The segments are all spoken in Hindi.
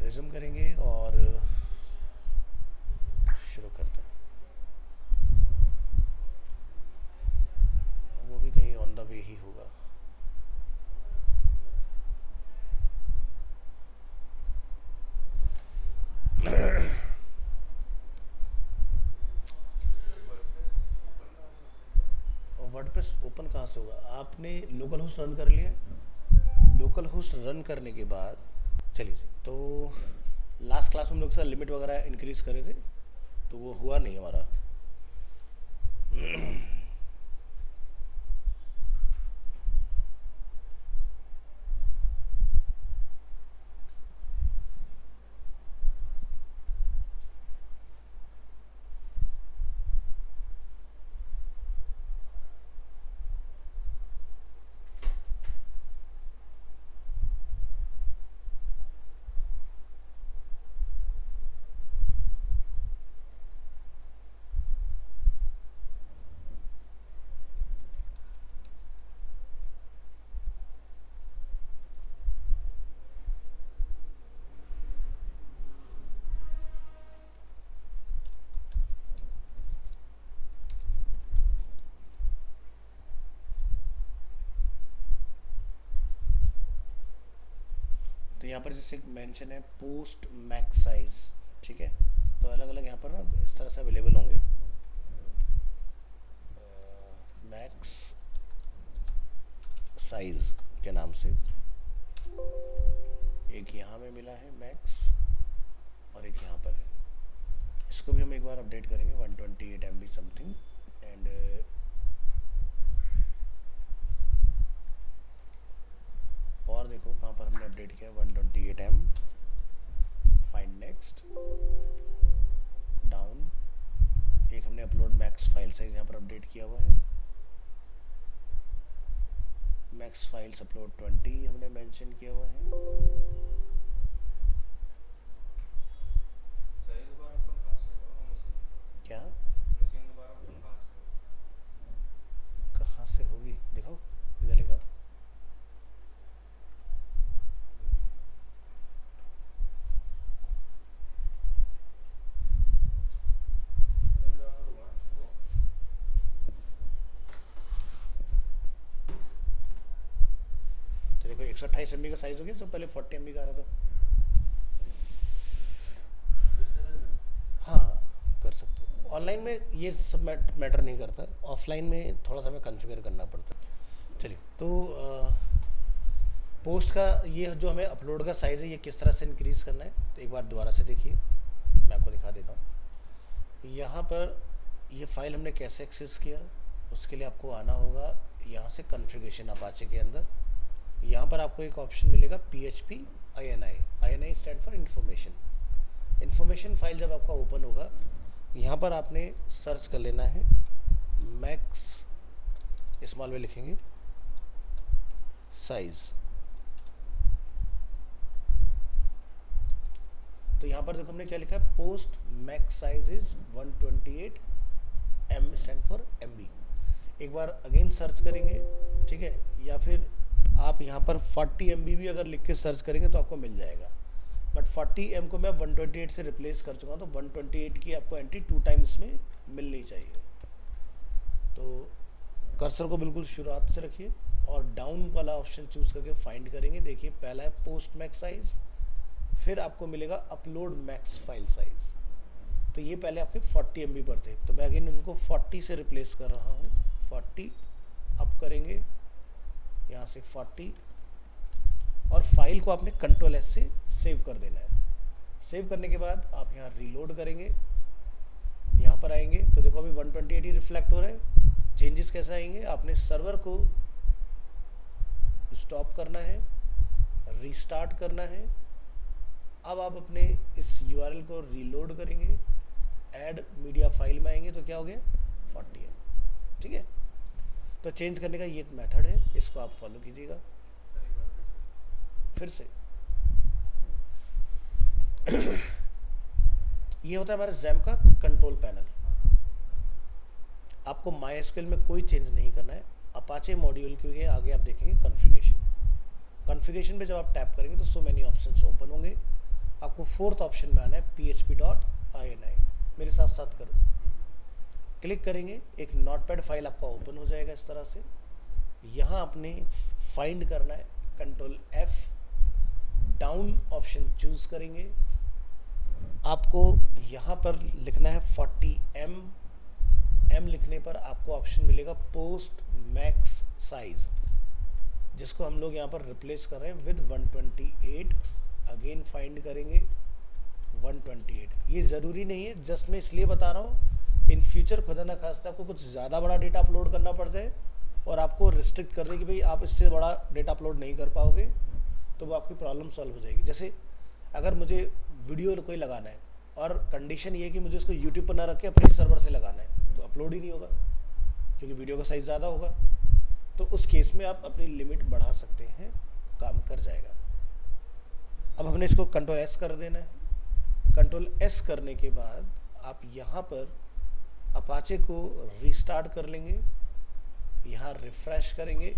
रिज्यूम करेंगे और शुरू करते हैं। वो भी कहीं ऑन द वे ही होगा। वर्डप्रेस ओपन कहाँ से होगा? आपने लोकल होस्ट रन कर लिया है? लोकल होस्ट रन करने के बाद चलिए जी, तो लास्ट क्लास में हम लोग सर लिमिट वगैरह इंक्रीज करे थे, तो वो हुआ नहीं हमारा। तो यहाँ पर जैसे मेंशन है पोस्ट मैक्स साइज, ठीक है, तो अलग अलग यहाँ पर ना इस तरह से अवेलेबल होंगे। मैक्स साइज के नाम से एक यहाँ में मिला है मैक्स, और एक यहाँ पर है। इसको भी हम एक बार अपडेट करेंगे 128 MB समथिंग। एंड और देखो कहाँ पर हमने अपडेट किया 128 M। फाइंड नेक्स्ट डाउन, एक हमने अपलोड मैक्स फाइल साइज यहाँ पर अपडेट किया हुआ है। मैक्स फाइल्स अपलोड 20 हमने मेंशन किया हुआ है। क्या कहाँ से होगी दिखाओ, इधर लिखा। तो देखो 128 MB का साइज हो गया, तो पहले 40 MB का आ रहा था। हाँ कर सकते हो, ऑनलाइन में ये सब मैटर नहीं करता, ऑफलाइन में थोड़ा सा हमें कॉन्फ़िगर करना पड़ता है। चलिए, तो पोस्ट का ये जो हमें अपलोड का साइज़ है ये किस तरह से इंक्रीज़ करना है, तो एक बार दोबारा से देखिए, मैं आपको दिखा देता हूँ। यहाँ पर ये फाइल हमने कैसे एक्सेस किया, उसके लिए आपको आना होगा यहाँ से कॉन्फ़िगरेशन अपाचे के अंदर। यहाँ पर आपको एक ऑप्शन मिलेगा PHP INI। INI stand for information. Information file जब आपका ओपन होगा, यहाँ पर आपने सर्च कर लेना है मैक्स, स्मॉल में लिखेंगे साइज। तो यहाँ पर देखो हमने क्या लिखा है, post max size is 128 M stand for MB। एक बार अगेन सर्च करेंगे, ठीक है, या फिर आप यहाँ पर 40 MB भी अगर लिख के सर्च करेंगे तो आपको मिल जाएगा। बट 40 M को मैं 128 से रिप्लेस कर चुका हूँ, तो 128 की आपको एंट्री 2 टाइम्स में मिलनी चाहिए। तो कर्सर को बिल्कुल शुरुआत से रखिए और डाउन वाला ऑप्शन चूज़ करके फाइंड करेंगे। देखिए पहला है पोस्ट मैक्स साइज, फिर आपको मिलेगा अपलोड मैक्स फाइल साइज। तो ये पहले आपके 40 MB पर थे, तो मैं अगेन इनको 40 से रिप्लेस कर रहा हूँ। 40 अप करेंगे, यहाँ से 40, और फाइल को आपने Ctrl+S से सेव कर देना है। सेव करने के बाद आप यहाँ रीलोड करेंगे, यहाँ पर आएंगे तो देखो अभी 128 ही रिफ्लेक्ट हो रहा है। चेंजेस कैसे आएंगे, आपने सर्वर को स्टॉप करना है, रीस्टार्ट करना है। अब आप अपने इस URL को रीलोड करेंगे, ऐड मीडिया फाइल में आएंगे तो क्या हो गया 40 है, ठीक है। तो चेंज करने का ये मेथड है, इसको आप फॉलो कीजिएगा। फिर से ये होता है हमारे जैम का कंट्रोल पैनल। आपको MySQL में कोई चेंज नहीं करना है। अपाचे मॉड्यूल के आगे आप देखेंगे कॉन्फ़िगरेशन। कॉन्फ़िगरेशन पे जब आप टैप करेंगे तो सो मेनी ऑप्शंस ओपन होंगे। आपको फोर्थ ऑप्शन में आना है php.ini। मेरे साथ साथ करो, क्लिक करेंगे, एक नोटपैड फाइल आपका ओपन हो जाएगा इस तरह से। यहाँ आपने फाइंड करना है, control F, down option choose करेंगे। आपको यहाँ पर लिखना है 40 M लिखने पर आपको ऑप्शन मिलेगा पोस्ट मैक्स साइज, जिसको हम लोग यहाँ पर रिप्लेस कर रहे हैं विद 128। अगेन फाइंड करेंगे 128। ये ज़रूरी नहीं है, जस्ट मैं इसलिए बता रहा हूँ इन फ्यूचर खुदा ना खास्ता आपको कुछ ज़्यादा बड़ा डेटा अपलोड करना पड़ जाए और आपको रिस्ट्रिक्ट कर दे कि भाई आप इससे बड़ा डेटा अपलोड नहीं कर पाओगे, तो वो आपकी प्रॉब्लम सॉल्व हो जाएगी। जैसे अगर मुझे वीडियो कोई लगाना है और कंडीशन ये है कि मुझे उसको यूट्यूब पर ना रख के अपने सर्वर से लगाना है, तो अपलोड ही नहीं होगा क्योंकि वीडियो का साइज़ ज़्यादा होगा। तो उस केस में आप अपनी लिमिट बढ़ा सकते हैं, काम कर जाएगा। अब हमने इसको कंट्रोल S कर देना है। कंट्रोल S करने के बाद आप यहाँ पर अपाचे को रीस्टार्ट कर लेंगे, यहाँ रिफ्रेश करेंगे,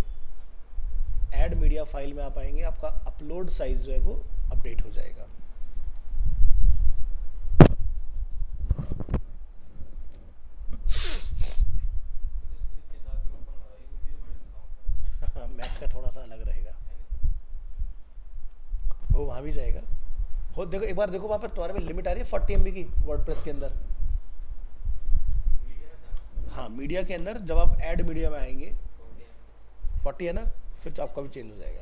ऐड मीडिया फाइल में आप आएंगे, आपका अपलोड साइज जो है वो अपडेट हो जाएगा। मैक का थोड़ा सा अलग रहेगा, वो वहाँ भी जाएगा। हो देखो, एक बार देखो वहाँ पर तुम्हारे में लिमिट आ रही है 40 MB की वर्डप्रेस के अंदर। हाँ, मीडिया के अंदर जब आप ऐड मीडिया में आएंगे 40 है ना, फिर तो आपका भी चेंज हो जाएगा।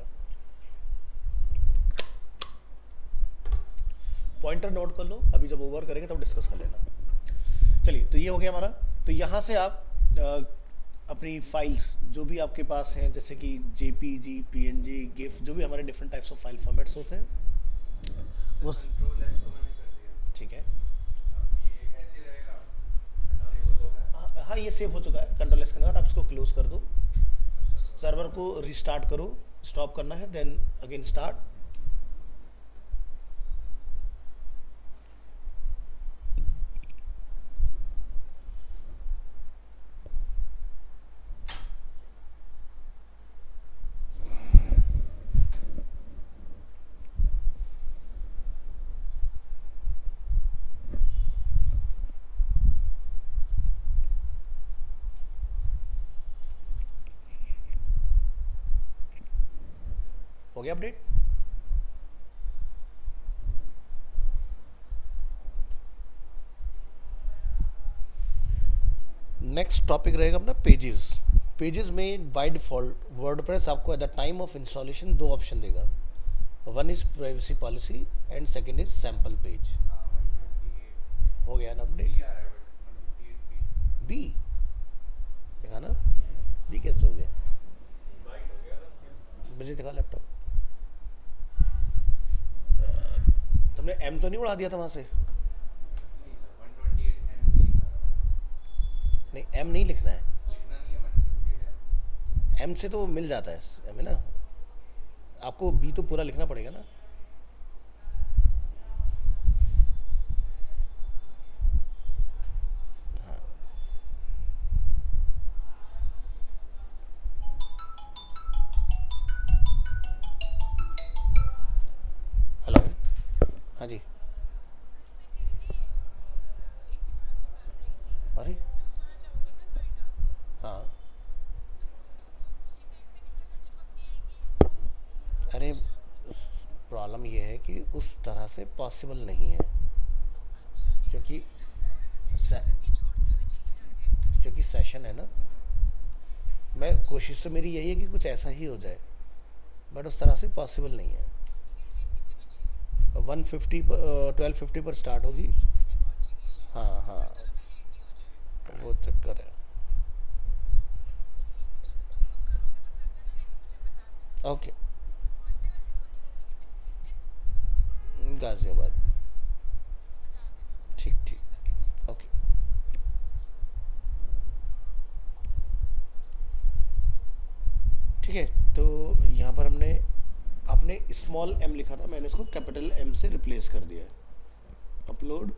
पॉइंटर नोट कर लो, अभी जब ओवर करेंगे तब डिस्कस कर लेना। चलिए, तो ये हो गया हमारा। तो यहाँ से आप अपनी फाइल्स जो भी आपके पास हैं, जैसे कि JPG, PNG, GIF, जो भी हमारे different types of file formats होते हैं वो ठीक है। हाँ, ये सेव हो चुका है। कंट्रोल S करने के बाद आप इसको क्लोज कर दो, सर्वर को रिस्टार्ट करो, स्टॉप करना है, देन अगेन स्टार्ट। हो गया अपडेट। नेक्स्ट टॉपिक रहेगा अपना पेजेस। पेजेस में बाय डिफॉल्ट वर्डप्रेस आपको at the time of installation दो ऑप्शन देगा, one is privacy policy and second is sample page. हो गया ना अपडेट? बी देखा ना, बी कैसे हो गया? मुझे दिखा लैपटॉप, तुमने M तो नहीं उड़ा दिया था वहां से? नहीं, M नहीं लिखना है, M से तो मिल जाता है, M है ना, आपको B तो पूरा लिखना पड़ेगा ना। हाँ, हेलो, हाँ जी, अरे हाँ, अरे प्रॉब्लम ये है कि उस तरह से पॉसिबल नहीं है, क्योंकि से, क्योंकि सेशन है ना। मैं कोशिश तो मेरी यही है कि कुछ ऐसा ही हो जाए, बट उस तरह से पॉसिबल नहीं है। 150 पर 1250 पर स्टार्ट होगी। हाँ हाँ, वो चक्कर है। ओके, गाजियाबाद, ठीक ठीक, ओके। ठीक है, तो यहाँ पर आपने स्मॉल m लिखा था, मैंने इसको कैपिटल M से रिप्लेस कर दिया है। अपलोड,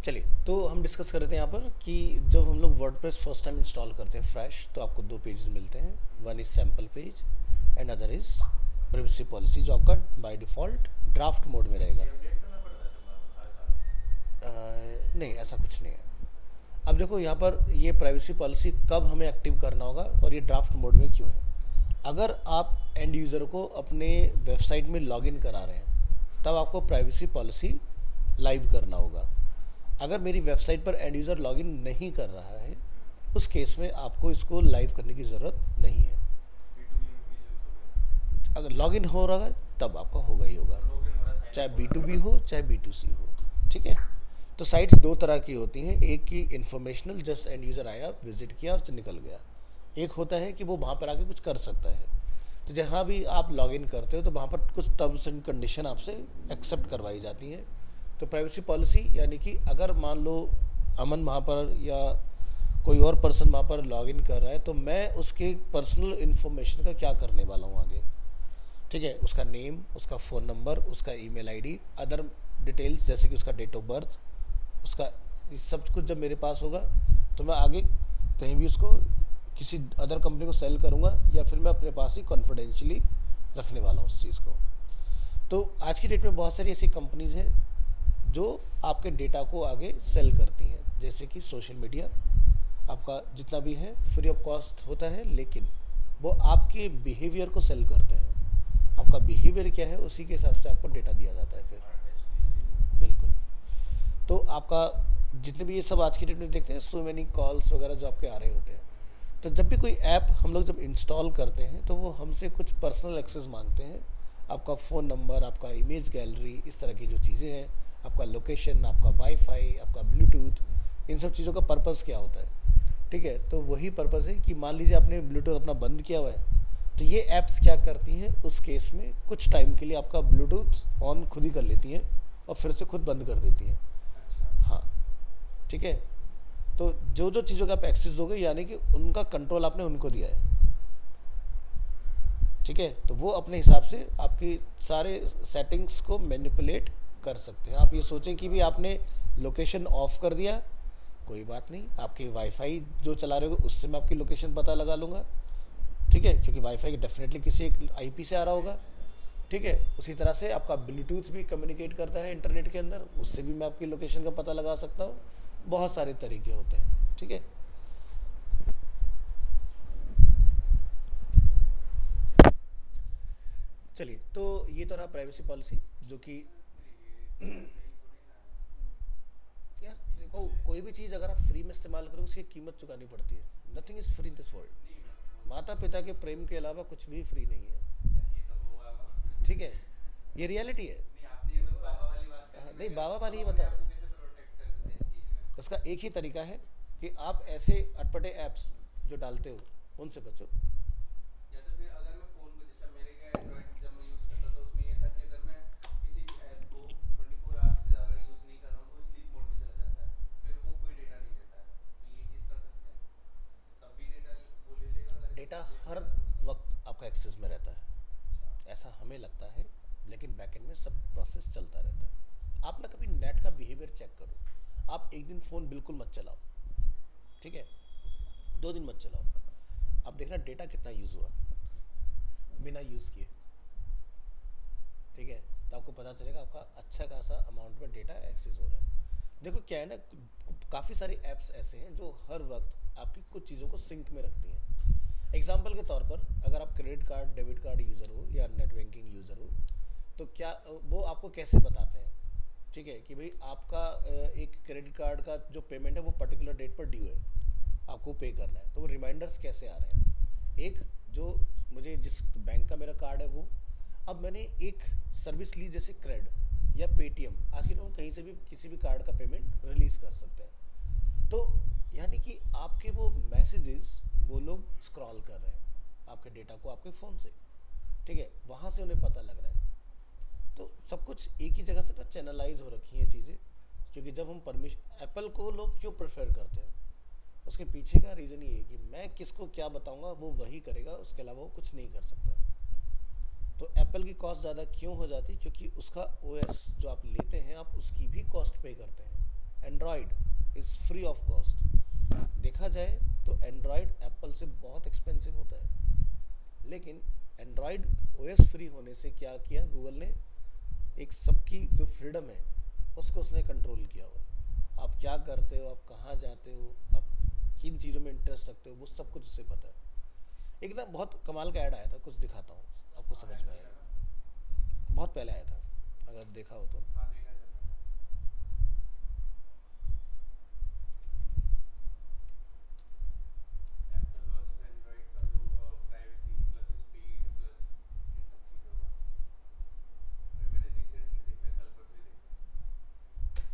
चलिए, तो हम डिस्कस कर रहे थे यहाँ पर कि जब हम लोग वर्डप्रेस फर्स्ट टाइम इंस्टॉल करते हैं फ्रेश, तो आपको दो पेजेस मिलते हैं। One is sample page and other is privacy policy, जो आपका बाय डिफ़ॉल्ट ड्राफ्ट मोड में रहेगा। नहीं, ऐसा कुछ नहीं है। अब देखो यहाँ पर ये प्राइवेसी पॉलिसी कब हमें एक्टिव करना होगा और ये ड्राफ्ट मोड में क्यों है। अगर आप एंड यूज़र को अपने वेबसाइट में लॉगिन करा रहे हैं, तब आपको प्राइवेसी पॉलिसी लाइव करना होगा। अगर मेरी वेबसाइट पर एंड यूज़र लॉगिन नहीं कर रहा है, उस केस में आपको इसको लाइव करने की ज़रूरत नहीं है। अगर लॉगिन हो रहा है तब आपका होगा ही होगा, चाहे B2B हो चाहे B2C हो। ठीक है, तो साइट्स दो तरह की होती हैं। एक की इन्फॉर्मेशनल, जस्ट एंड यूज़र आया, विजिट किया और निकल गया। एक होता है कि वो वहाँ पर आके कुछ कर सकता है। तो जहाँ भी आप लॉगिन करते हो तो वहाँ पर कुछ टर्म्स एंड कंडीशन आपसे एक्सेप्ट करवाई जाती हैं। तो प्राइवेसी पॉलिसी यानी कि अगर मान लो अमन वहाँ पर या कोई और पर्सन वहाँ पर लॉगिन कर रहा है, तो मैं उसके पर्सनल इन्फॉर्मेशन का क्या करने वाला हूँ आगे। ठीक है, उसका नेम, उसका फ़ोन नंबर, उसका ईमेल आईडी, अदर डिटेल्स जैसे कि उसका डेट ऑफ बर्थ, उसका सब कुछ जब मेरे पास होगा तो मैं आगे कहीं भी उसको किसी अदर कंपनी को सेल करूँगा या फिर मैं अपने पास ही कॉन्फिडेंशियली रखने वाला हूँ उस चीज़ को। तो आज की डेट में बहुत सारी ऐसी कंपनीज़ हैं जो आपके डेटा को आगे सेल करती हैं, जैसे कि सोशल मीडिया आपका जितना भी है फ्री ऑफ कॉस्ट होता है, लेकिन वो आपके बिहेवियर को सेल करते हैं। आपका बिहेवियर क्या है उसी के हिसाब से आपको डेटा दिया जाता है फिर। बिल्कुल। तो आपका जितने भी ये सब आज की डेट में देखते हैं, सो मैनी कॉल्स वगैरह जो आपके आ रहे होते हैं, तो जब भी कोई ऐप हम लोग जब इंस्टॉल करते हैं तो वो हमसे कुछ पर्सनल एक्सेस मांगते हैं। आपका फ़ोन नंबर, आपका इमेज गैलरी, इस तरह की जो चीज़ें हैं, आपका लोकेशन, आपका वाईफाई, आपका ब्लूटूथ, इन सब चीज़ों का पर्पज़ क्या होता है। ठीक है, तो वही पर्पज़ है कि मान लीजिए आपने ब्लूटूथ अपना बंद किया हुआ है, तो ये ऐप्स क्या करती हैं उस केस में, कुछ टाइम के लिए आपका ब्लूटूथ ऑन खुद ही कर लेती हैं और फिर से खुद बंद कर देती हैं। हाँ, ठीक है। तो जो जो चीज़ों का आप एक्सेस दोगे, यानी कि उनका कंट्रोल आपने उनको दिया है। ठीक है, तो वो अपने हिसाब से आपकी सारे सेटिंग्स को मैनिपुलेट कर सकते हैं। आप ये सोचें कि भी आपने लोकेशन ऑफ कर दिया, कोई बात नहीं, आपके वाईफाई जो चला रहे हो उससे मैं आपकी लोकेशन पता लगा लूँगा। ठीक है, क्योंकि वाईफाई डेफिनेटली किसी एक आईपी से आ रहा होगा। ठीक है, उसी तरह से आपका ब्लूटूथ भी कम्युनिकेट करता है इंटरनेट के अंदर, उससे भी मैं आपकी लोकेशन का पता लगा सकता हूँ। बहुत सारे तरीके होते हैं। ठीक है, चलिए, तो ये तो रहा प्राइवेसी पॉलिसी, जो कि यार देखो, कोई भी चीज़ अगर आप फ्री में इस्तेमाल करो उसकी कीमत चुकानी पड़ती है। Nothing is free in this world. माता पिता के प्रेम के अलावा कुछ भी फ्री नहीं है। ठीक है, ये रियलिटी है। नहीं, बाबा वाली ही बता रहा हूँ। उसका एक ही तरीका है कि आप ऐसे अटपटे ऐप्स जो डालते हो उनसे बचो। या तो फिर अगर मैं फोन पे, जैसे मेरे क्या एंड्रॉइड जब मैं यूज करता था उसमें ये था कि अगर मैं किसी भी ऐप को 24 आवर्स से ज़्यादा यूज नहीं कर रहा हूँ तो वो स्लीप मोड में चला जाता है, फिर वो कोई डेटा नहीं लेता है। तो ये चीज़ कर सकते हैं, तब भी डेटा वो ले लेगा अगर डेटा स्लीप हर मोड में करूँगा। वक्त आपका एक्सेस में रहता है, ऐसा हमें लगता है, लेकिन बैकएंड में सब प्रोसेस चलता रहता है। आप ना कभी नेट का बिहेवियर चेक करो। आप एक दिन फ़ोन बिल्कुल मत चलाओ, ठीक है, 2 दिन मत चलाओ, अब देखना डेटा कितना यूज़ हुआ बिना यूज़ किए। ठीक है, तो आपको पता चलेगा आपका अच्छा खासा अमाउंट में डेटा एक्सेस हो रहा है। देखो क्या है ना, काफ़ी सारे ऐप्स ऐसे हैं जो हर वक्त आपकी कुछ चीज़ों को सिंक में रखती हैं। एग्जाम्पल के तौर पर, अगर आप credit card, debit card user हो या नेट बैंकिंग यूज़र हो, तो क्या वो आपको कैसे बताते हैं, ठीक है, कि भाई आपका एक क्रेडिट कार्ड का जो पेमेंट है वो पर्टिकुलर डेट पर ड्यू है, आपको पे करना है। तो वो रिमाइंडर्स कैसे आ रहे हैं, एक जो मुझे जिस बैंक का मेरा कार्ड है वो, अब मैंने एक सर्विस ली जैसे क्रेड या पेटीएम, आज के टाइम में कहीं से भी किसी भी कार्ड का पेमेंट रिलीज़ कर सकते हैं। तो यानी कि आपके वो मैसेजेस वो लोग स्क्रॉल कर रहे हैं आपके डेटा को आपके फ़ोन से। ठीक है, वहाँ से उन्हें पता लग रहा है। तो सब कुछ एक ही जगह से ना चैनलाइज हो रखी हैं चीज़ें। क्योंकि जब हम परमिशन, एप्पल को लोग क्यों प्रेफर करते हैं, उसके पीछे का रीज़न ये है कि मैं किसको क्या बताऊंगा वो वही करेगा, उसके अलावा वो कुछ नहीं कर सकता। तो एप्पल की कॉस्ट ज़्यादा क्यों हो जाती, क्योंकि उसका ओएस जो आप लेते हैं आप उसकी भी कॉस्ट पे करते हैं। Android is free of cost. देखा जाए तो एंड्रॉयड एप्पल से बहुत एक्सपेंसिव होता है, लेकिन एंड्रॉयड ओएस फ्री होने से क्या किया गूगल ने, एक सबकी जो फ्रीडम है उसको उसने कंट्रोल किया हुआ है। आप क्या करते हो, आप कहाँ जाते हो, आप किन चीज़ों में इंटरेस्ट रखते हो, वो सब कुछ उससे पता है। एक ना बहुत कमाल का ऐड आया था, कुछ दिखाता हूँ आपको समझ में आएगा। बहुत पहले आया था, अगर देखा हो तो। हाँ देखा सर मैंने। एप्पल वर्सेस एंड्रॉइड का जो प्राइवेसी प्लस स्पीड प्लस इन सब चीज़ों का अभी मैंने रिसेंटली देखा है, कल परसों ही देखा है।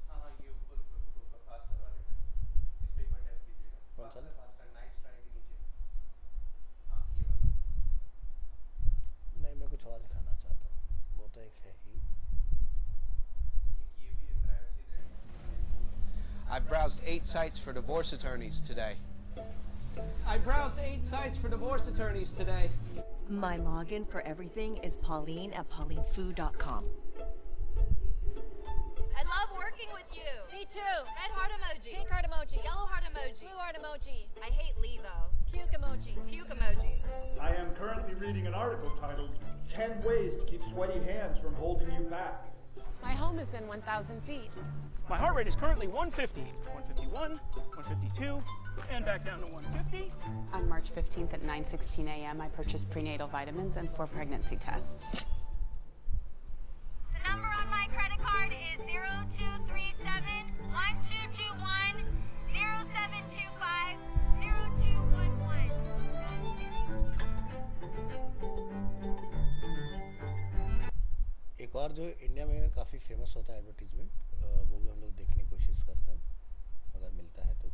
हाँ हाँ ये ऊपर फास्टर वाले पे इस पे एक बार टैप कीजिएगा। कौन सा? फास्टर फास्टर नाइस ट्राई के नीचे। हाँ ये वाला। नहीं, मैं कुछ और दिखाना चाहता हूँ, वो तो एक है ही। एक ये भी है privacy that. I've browsed 8 sites for divorce attorneys today. I browsed 8 sites for divorce attorneys today. My login for everything is Pauline at paulinefoo.com. I love working with you. Me too. Red heart emoji. Pink heart emoji. Yellow heart emoji. Blue heart emoji. I hate Lee though. Puke emoji. Puke emoji. I am currently reading an article titled 10 Ways to Keep Sweaty Hands from Holding You Back. My home is in 1,000 feet. My heart rate is currently 150, 151, 152, and back down to 150. On March 15th at 9:16 a.m., I purchased prenatal vitamins and 4 pregnancy tests. The number on my credit card is 0237 1221 0725 0211. एक और जो इंडिया में काफ़ी फेमस होता है एडवर्टीजमेंट, वो भी हम लोग देखने की कोशिश करते हैं अगर मिलता है तो।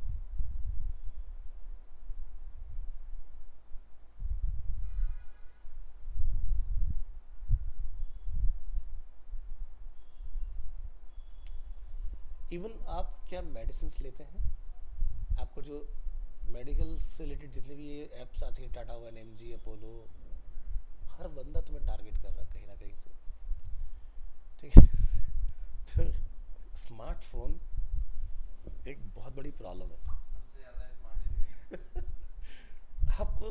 इवन आप क्या मेडिसिन लेते हैं, आपको जो मेडिकल से रिलेटेड जितने भी ये एप्स आज के टाटा वन, एमजी, अपोलो, हर बंदा तुम्हें टारगेट कर रहा है कहीं ना कहीं से, ठीक है। तो स्मार्टफोन एक बहुत बड़ी प्रॉब्लम है। हमसे ज़्यादा स्मार्ट है। आपको,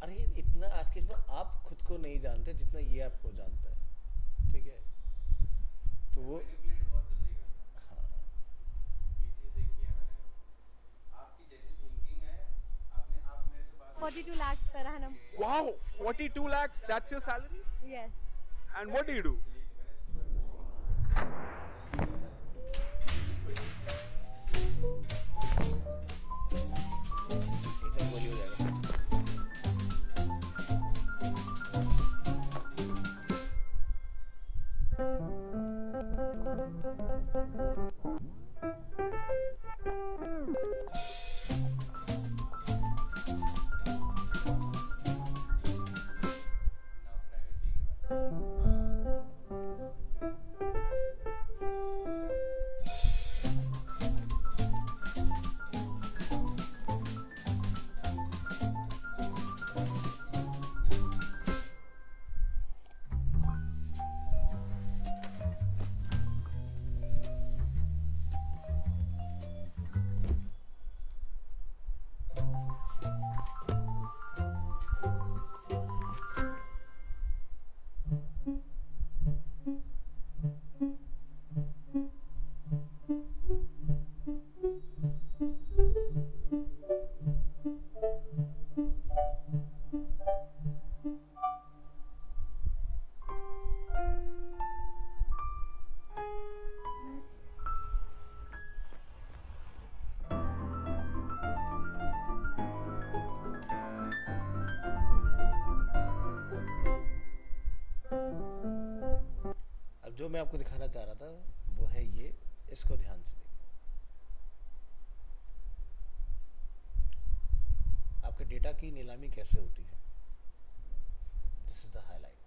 अरे इतना आज के समय आप खुद को नहीं जानते जितना ये आपको जानता है, ठीक है। तो वो मैनिपुलेट बहुत जल्दी करता है। हाँ, ये चीज़ देखी है मैंने। आपकी जैसी थिंकिंग है, आप मेरे से बात 42 lakhs per annum. Wow, 42 lakhs, that's your salary? Yes. And what do you do? एकदम गोली हो जाएगा। ना प्राइवेसी के बारे में। अब जो मैं आपको दिखाना चाह रहा था वो है ये, इसको ध्यान से देखो। आपके डेटा की नीलामी कैसे होती है, दिस इज द हाईलाइट।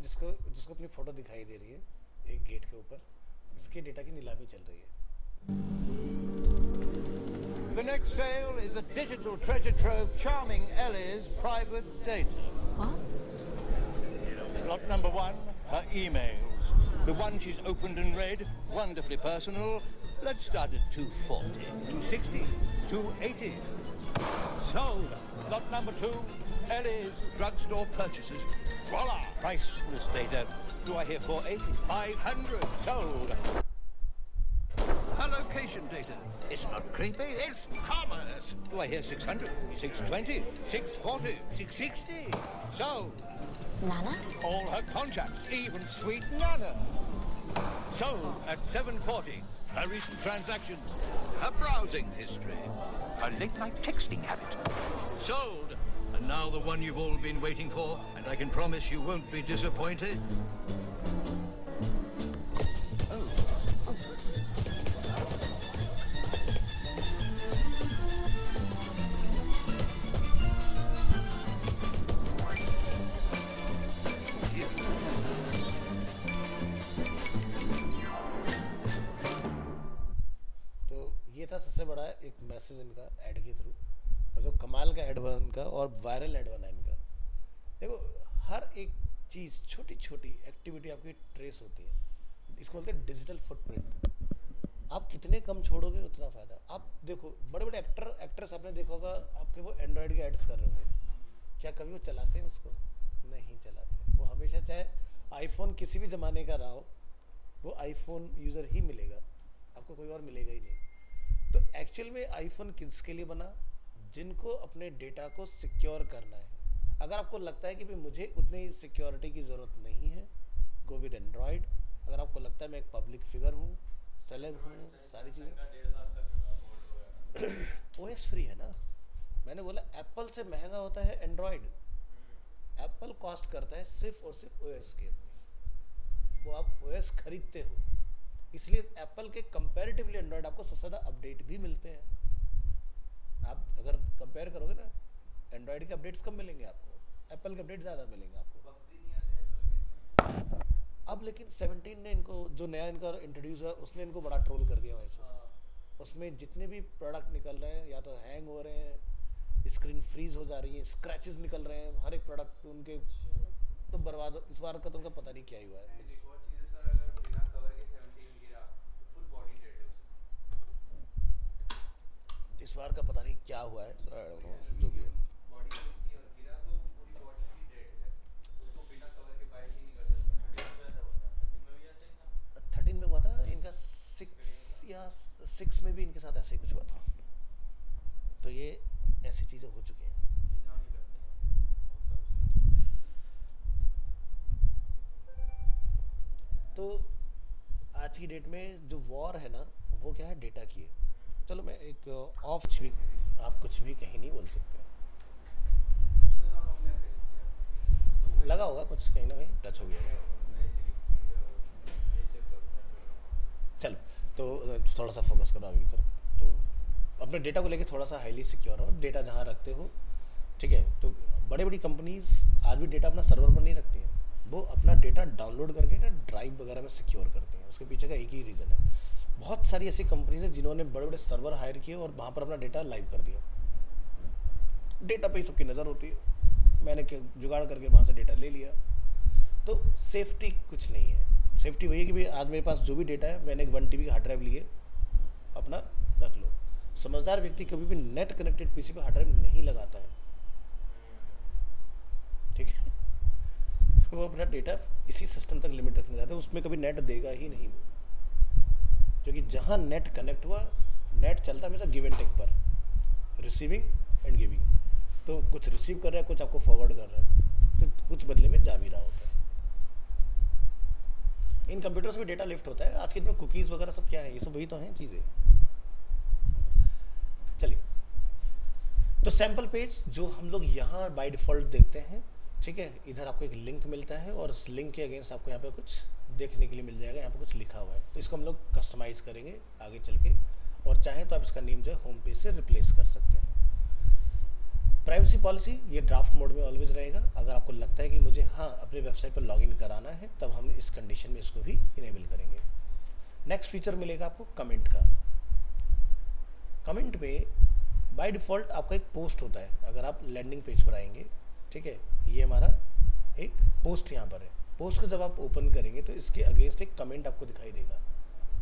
जिसको जिसको अपनी फोटो दिखाई दे रही है एक गेट के ऊपर, इसके डेटा की नीलामी चल रही है। The next sale is a digital treasure trove charming Ellie's private data. Slot number 1, her emails. The one she's opened and read, wonderfully personal. Let's start at 240, 260, 280. Sold. Lot number 2, Ellie's drugstore purchases. Voila! Priceless data. Do I hear 480? 500. Sold. Her location data. It's not creepy, it's commerce. Do I hear 600, 620, 640, 660? Sold. Nana? All her contacts, even sweet Nana. Sold at 740. Her recent transactions. Her browsing history. Her late night texting habit. Sold. And now the one you've all been waiting for, and I can promise you won't be disappointed. सबसे बड़ा एक मैसेज इनका ऐड के थ्रू, और जो कमाल का ऐड हुआ इनका और वायरल ऐड बना इनका। देखो हर एक चीज़ छोटी छोटी एक्टिविटी आपकी ट्रेस होती है, इसको बोलते हैं डिजिटल फुटप्रिंट। आप कितने कम छोड़ोगे उतना फ़ायदा। आप देखो बड़े बड़े एक्ट्रेस आपने देखा होगा, आपके वो एंड्रॉयड के एड्स कर रहे होंगे, क्या कभी वो चलाते हैं उसको? नहीं चलाते। वो हमेशा चाहे आईफोन किसी भी ज़माने का रहा हो, वो आईफोन यूज़र ही मिलेगा, आपको कोई और मिलेगा ही नहीं। तो एक्चुअल में आईफोन किसके लिए बना? जिनको अपने डेटा को सिक्योर करना है। अगर आपको लगता है कि भाई मुझे उतनी सिक्योरिटी की ज़रूरत नहीं है, गो विद एंड्रॉयड। अगर आपको लगता है मैं एक पब्लिक फिगर हूँ, सेलेब हूँ, सारी चीज़ें, ओएस फ्री है ना। मैंने बोला एप्पल से महंगा होता है एंड्रॉयड। एप्पल कॉस्ट करता है सिर्फ और सिर्फ ओएस के, वो आप ओएस खरीदते हो, इसलिए एप्पल के कंपैरेटिवली एंड्रॉयड आपको सबसे ज़्यादा अपडेट भी मिलते हैं। आप अगर कंपेयर करोगे ना, एंड्रॉयड के अपडेट्स कम मिलेंगे आपको, एप्पल के अपडेट ज़्यादा मिलेंगे आपको। अब लेकिन 17 ने इनको जो नया इनका इंट्रोड्यूस हुआ उसने इनको बड़ा ट्रोल कर दिया वैसे। उसमें जितने भी प्रोडक्ट निकल रहे हैं या तो हैंग हो रहे हैं, स्क्रीन फ्रीज हो जा रही है, स्क्रैचेस निकल रहे हैं, हर एक प्रोडक्ट उनके तो बर्बाद। इस बार का तो उनका पता नहीं क्या हुआ है। इस बार का पता नहीं क्या हुआ है, जो भी है। 13 में हुआ था इनका, 6 में भी इनके साथ ऐसे ही कुछ हुआ था। तो ये ऐसी चीज़ें हो चुकी हैं। तो आज की डेट में जो वॉर है ना, वो क्या है? डेटा की है। चलो मैं एक ऑफ भी, आप कुछ भी कहीं नहीं बोल सकते, लगा होगा कुछ कहीं ना कहीं टच हो गया। चलो तो थोड़ा सा फोकस करो आगे की तरफ। तो अपने डेटा को लेके थोड़ा सा हाईली सिक्योर हो, डेटा जहाँ रखते हो, ठीक है। तो बड़ी बड़ी कंपनीज आज भी डेटा अपना सर्वर पर नहीं रखती हैं, वो अपना डेटा डाउनलोड करके ना ड्राइव वगैरह में सिक्योर करते हैं। उसके पीछे का एक ही रीज़न है। बहुत सारी ऐसी कंपनीज हैं जिन्होंने बड़े बड़े सर्वर हायर किए और वहाँ पर अपना डेटा लाइव कर दिया। डेटा पे ही सबकी नज़र होती है, मैंने जुगाड़ करके वहाँ से डेटा ले लिया। तो सेफ्टी कुछ नहीं है। सेफ्टी वही है कि भाई आज मेरे पास जो भी डेटा है, मैंने एक 1 TB का हार्ड ड्राइव लिए, अपना रख लो। समझदार व्यक्ति कभी भी नेट कनेक्टेड पीसी पे हार्ड ड्राइव नहीं लगाता है, ठीक है। वो अपना डेटा इसी सिस्टम तक लिमिट रखना चाहता है, उसमें कभी नेट देगा ही नहीं वो। क्योंकि जहाँ नेट कनेक्ट हुआ, नेट चलता है हमेशा गिव एंड टेक पर, रिसीविंग एंड गिविंग। तो कुछ रिसीव कर रहा है, कुछ आपको फॉरवर्ड कर रहा है, तो कुछ बदले में जा भी रहा होता है। इन कंप्यूटर्स में डेटा लिफ्ट होता है। आज के दिन में कुकीज़ वगैरह सब क्या है, ये सब वही तो हैं चीज़ें। चलिए, तो सैम्पल पेज जो हम लोग यहाँ बाय डिफ़ॉल्ट देखते हैं, ठीक है। इधर आपको एक लिंक मिलता है और उस लिंक के अगेंस्ट आपको यहाँ पे कुछ देखने के लिए मिल जाएगा। यहाँ पे कुछ लिखा हुआ है, तो इसको हम लोग कस्टमाइज़ करेंगे आगे चल के, और चाहें तो आप इसका नेम जो है होम पेज से रिप्लेस कर सकते हैं। प्राइवेसी पॉलिसी ये ड्राफ्ट मोड में ऑलवेज रहेगा। अगर आपको लगता है कि मुझे हाँ अपने वेबसाइट पर लॉगिन कराना है, तब हम इस कंडीशन में इसको भी इनेबल करेंगे। नेक्स्ट फीचर मिलेगा आपको कमेंट का। कमेंट में बाय डिफ़ॉल्ट आपका एक पोस्ट होता है। अगर आप लैंडिंग पेज पर आएंगे, ठीक है, ये हमारा एक पोस्ट यहाँ पर है। पोस्ट को जब आप ओपन करेंगे तो इसके अगेंस्ट एक कमेंट आपको दिखाई देगा,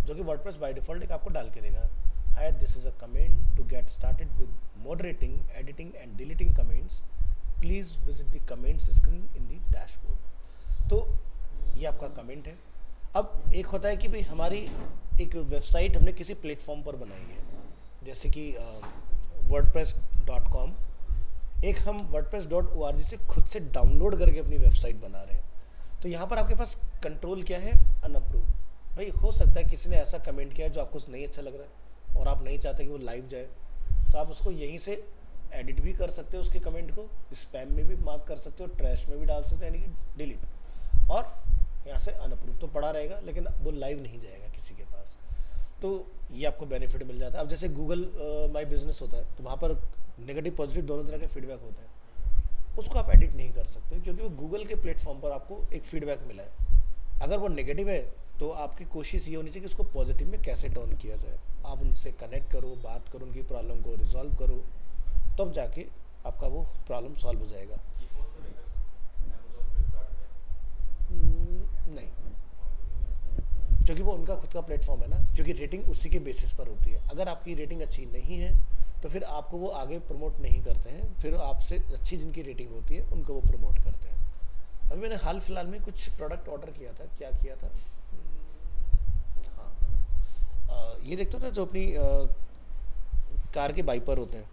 जो कि वर्डप्रेस बाय डिफ़ॉल्ट एक आपको डाल के देगा, hi this is a comment to get started with moderating, editing and deleting comments, please visit the comments screen in the dashboard. तो ये आपका कमेंट है। अब एक होता है कि भाई हमारी एक वेबसाइट हमने किसी प्लेटफॉर्म पर बनाई है, जैसे कि wordpress.com, एक हम wordpress.org से खुद से डाउनलोड करके अपनी वेबसाइट बना रहे हैं। तो यहाँ पर आपके पास कंट्रोल क्या है, अनअप्रूव। भाई हो सकता है किसी ने ऐसा कमेंट किया जो आपको नहीं अच्छा लग रहा है और आप नहीं चाहते कि वो लाइव जाए, तो आप उसको यहीं से एडिट भी कर सकते हो, उसके कमेंट को स्पैम में भी मार्क कर सकते हो, ट्रैश में भी डाल सकते हो, यानी कि डिलीट, और यहाँ से अनअप्रूव तो पड़ा रहेगा लेकिन वो लाइव नहीं जाएगा किसी के पास। तो ये आपको बेनिफिट मिल जाता है। अब जैसे गूगल माई बिजनेस होता है, तो वहाँ पर नेगेटिव पॉजिटिव दोनों तरह के फीडबैक होते हैं, उसको आप एडिट नहीं कर सकते क्योंकि वो गूगल के प्लेटफॉर्म पर आपको एक फीडबैक मिला है। अगर वो नेगेटिव है तो आपकी कोशिश ये होनी चाहिए कि उसको पॉजिटिव में कैसे टर्न किया जाए। आप उनसे कनेक्ट करो, बात करो, उनकी प्रॉब्लम को रिजॉल्व करो, तब जाके आपका वो प्रॉब्लम सॉल्व हो जाएगा। नहीं, क्योंकि वो उनका खुद का प्लेटफॉर्म है ना, क्योंकि रेटिंग उसी के बेसिस पर होती है। अगर आपकी रेटिंग अच्छी नहीं है तो फिर आपको वो आगे प्रमोट नहीं करते हैं, फिर आपसे अच्छी जिनकी रेटिंग होती है उनको वो प्रमोट करते हैं। अभी मैंने हाल फिलहाल में कुछ प्रोडक्ट ऑर्डर किया था। क्या किया था? हाँ, ये देखते हो ना जो अपनी कार के वाइपर होते हैं,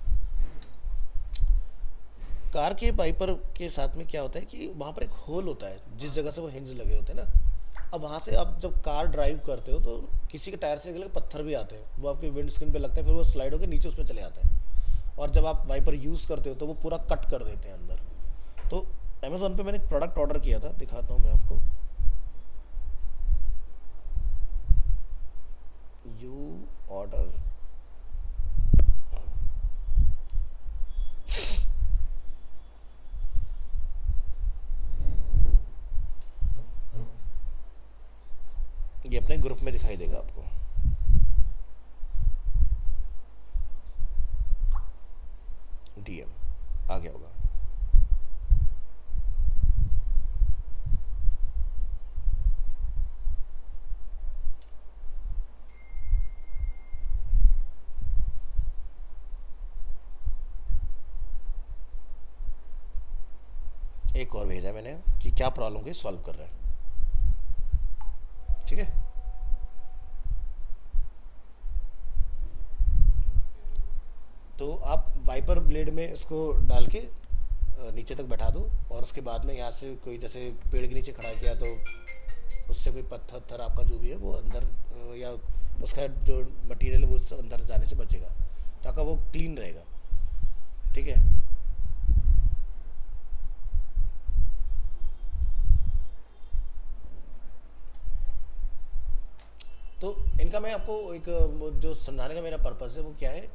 कार के वाइपर के साथ में क्या होता है कि वहाँ पर एक होल होता है जिस जगह से वो हिंज लगे होते हैं ना। अब वहाँ से आप जब कार ड्राइव करते हो तो किसी के टायर से निकले पत्थर भी आते हैं, वो आपके विंड स्क्रीन पे लगते हैं, फिर वो स्लाइड होकर नीचे उसमें चले आते हैं, और जब आप वाइपर यूज़ करते हो तो वो पूरा कट कर देते हैं अंदर। तो अमेज़ॉन पे मैंने एक प्रोडक्ट ऑर्डर किया था, दिखाता हूँ मैं आपको। यू ऑर्डर ये अपने ग्रुप में दिखाई देगा आपको। डीएम आ गया होगा। एक और भेजा मैंने कि क्या प्रॉब्लम को सॉल्व कर रहा है, ठीक है। तो आप वाइपर ब्लेड में इसको डाल के नीचे तक बैठा दो, और उसके बाद में यहाँ से कोई जैसे पेड़ के नीचे खड़ा किया तो उससे कोई पत्थर आपका जो भी है वो अंदर या उसका जो मटेरियल है वो अंदर जाने से बचेगा, तो आपका वो क्लीन रहेगा, ठीक है। तो इनका मैं आपको एक जो समझाने का मेरा पर्पज़ है वो क्या है,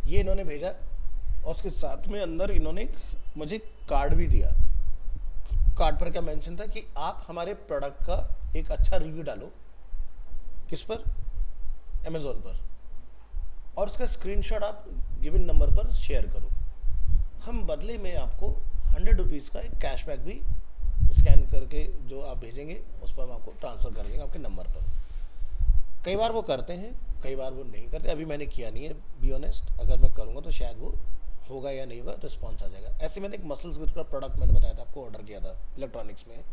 ये इन्होंने भेजा और उसके साथ में अंदर इन्होंने एक मुझे कार्ड भी दिया। कार्ड पर क्या मेंशन था कि आप हमारे प्रोडक्ट का एक अच्छा रिव्यू डालो, किस पर, अमेज़ॉन पर, और उसका स्क्रीनशॉट आप गिवन नंबर पर शेयर करो। हम बदले में आपको 100 रुपीज़ का एक कैशबैक भी स्कैन करके जो आप भेजेंगे उस पर हम आपको ट्रांसफ़र कर देंगे आपके नंबर पर। कई बार वो करते हैं, कई बार वो नहीं करते। अभी मैंने किया नहीं है, बी ऑनेस्ट, अगर मैं करूँगा तो शायद वो होगा या नहीं होगा, रिस्पॉन्स आ जाएगा। ऐसे मैंने एक मसल्स ग्रुप का प्रोडक्ट मैंने बताया था आपको, ऑर्डर किया था इलेक्ट्रॉनिक्स में,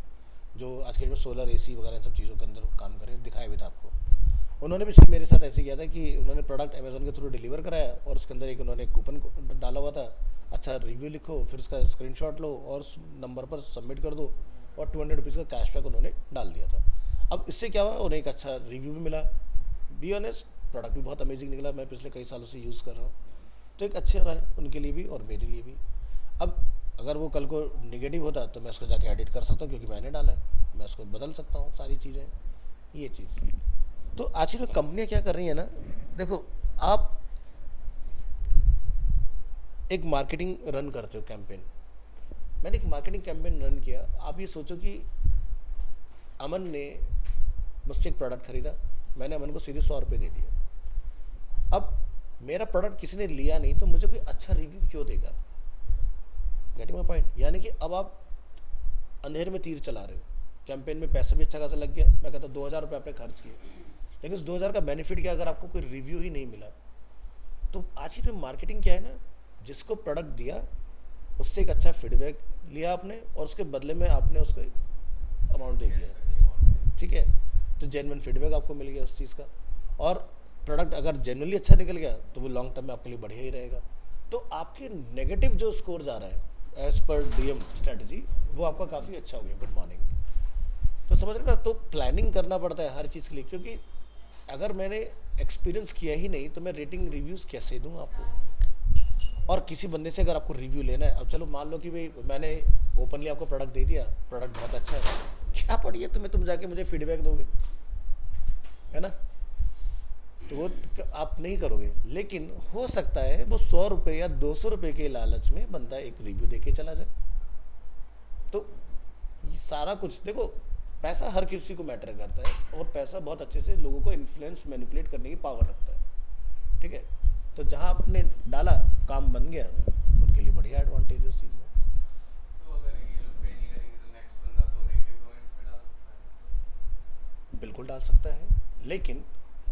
जो आज के डेट में सोलर AC वगैरह सब चीज़ों के अंदर काम करे, दिखाया भी था आपको। उन्होंने भी मेरे साथ ऐसे किया था कि उन्होंने प्रोडक्ट अमेज़ॉन के थ्रू डिलीवर कराया और उसके अंदर एक उन्होंने कूपन डाला हुआ था, अच्छा रिव्यू लिखो, फिर उसका स्क्रीनशॉट लो और उस नंबर पर सबमिट कर दो, और 200 रुपीज़ का कैशबैक उन्होंने डाल दिया था। अब इससे क्या हुआ, उन्हें एक अच्छा रिव्यू भी मिला, बी ऑनेस्ट प्रोडक्ट भी बहुत अमेजिंग निकला, मैं पिछले कई सालों से यूज़ कर रहा हूँ, तो एक अच्छे रहा है उनके लिए भी और मेरे लिए भी। अब अगर वो कल को नेगेटिव होता तो मैं उसको जाके एडिट कर सकता हूँ, क्योंकि मैंने डाला है, मैं उसको बदल सकता हूँ, सारी चीज़ें, ये चीज़। तो आज की कंपनियाँ क्या कर रही हैं ना, देखो आप एक मार्केटिंग रन करते हो कैंपेन, मैंने एक मार्केटिंग कैंपेन रन किया। आप ये सोचो कि अमन ने मुझसे एक प्रोडक्ट खरीदा, मैंने अमन को सीधे 100 रुपये दे दिया। अब मेरा प्रोडक्ट किसी ने लिया नहीं तो मुझे कोई अच्छा रिव्यू क्यों देगा? Getting my point? यानी कि अब आप अंधेरे में तीर चला रहे हो। कैंपेन में पैसा भी अच्छा खासा लग गया, मैं कहता हूँ 2000 रुपये आपने खर्च किए, लेकिन उस 2000 का बेनिफिट क्या अगर आपको कोई रिव्यू ही नहीं मिला? तो आज की मार्केटिंग क्या है ना, जिसको प्रोडक्ट दिया उससे एक अच्छा फीडबैक लिया आपने और उसके बदले में आपने उसको अमाउंट दे दिया, ठीक है? तो जेन्युइन फीडबैक आपको मिल गया उस चीज़ का, और प्रोडक्ट अगर जेन्युइनली अच्छा निकल गया तो वो लॉन्ग टर्म में आपके लिए बढ़िया ही रहेगा। तो आपके नेगेटिव जो स्कोर जा रहा है एज पर डीएम स्ट्रेटजी, वो आपका काफ़ी अच्छा हो गया। Good morning. तो समझ रहे ना, तो प्लानिंग करना पड़ता है हर चीज़ के लिए, क्योंकि अगर मैंने एक्सपीरियंस किया ही नहीं तो मैं रेटिंग रिव्यूज़ कैसे दूँ आपको? और किसी बंदे से अगर आपको रिव्यू लेना है, अब चलो मान लो कि भाई मैंने ओपनली आपको प्रोडक्ट दे दिया, प्रोडक्ट बहुत अच्छा है, क्या पड़ी है तुम्हें, तुम जाके मुझे फीडबैक दोगे, है ना? तो वो आप नहीं करोगे। लेकिन हो सकता है वो 100 रुपये या 200 रुपये के लालच में बंदा एक रिव्यू देके चला जाए। तो ये सारा कुछ देखो, पैसा हर किसी को मैटर करता है और पैसा बहुत अच्छे से लोगों को इन्फ्लुएंस मैनिपुलेट करने की पावर रखता है, ठीक है? तो जहाँ आपने डाला काम बन गया, उनके लिए बढ़िया एडवांटेज उस चीज़ में। तो अगर ये लोग पे नहीं करेंगे तो नेक्स्ट बंदा तो नेगेटिव कमेंट्स पे डाल सकता है? बिल्कुल डाल सकता है, लेकिन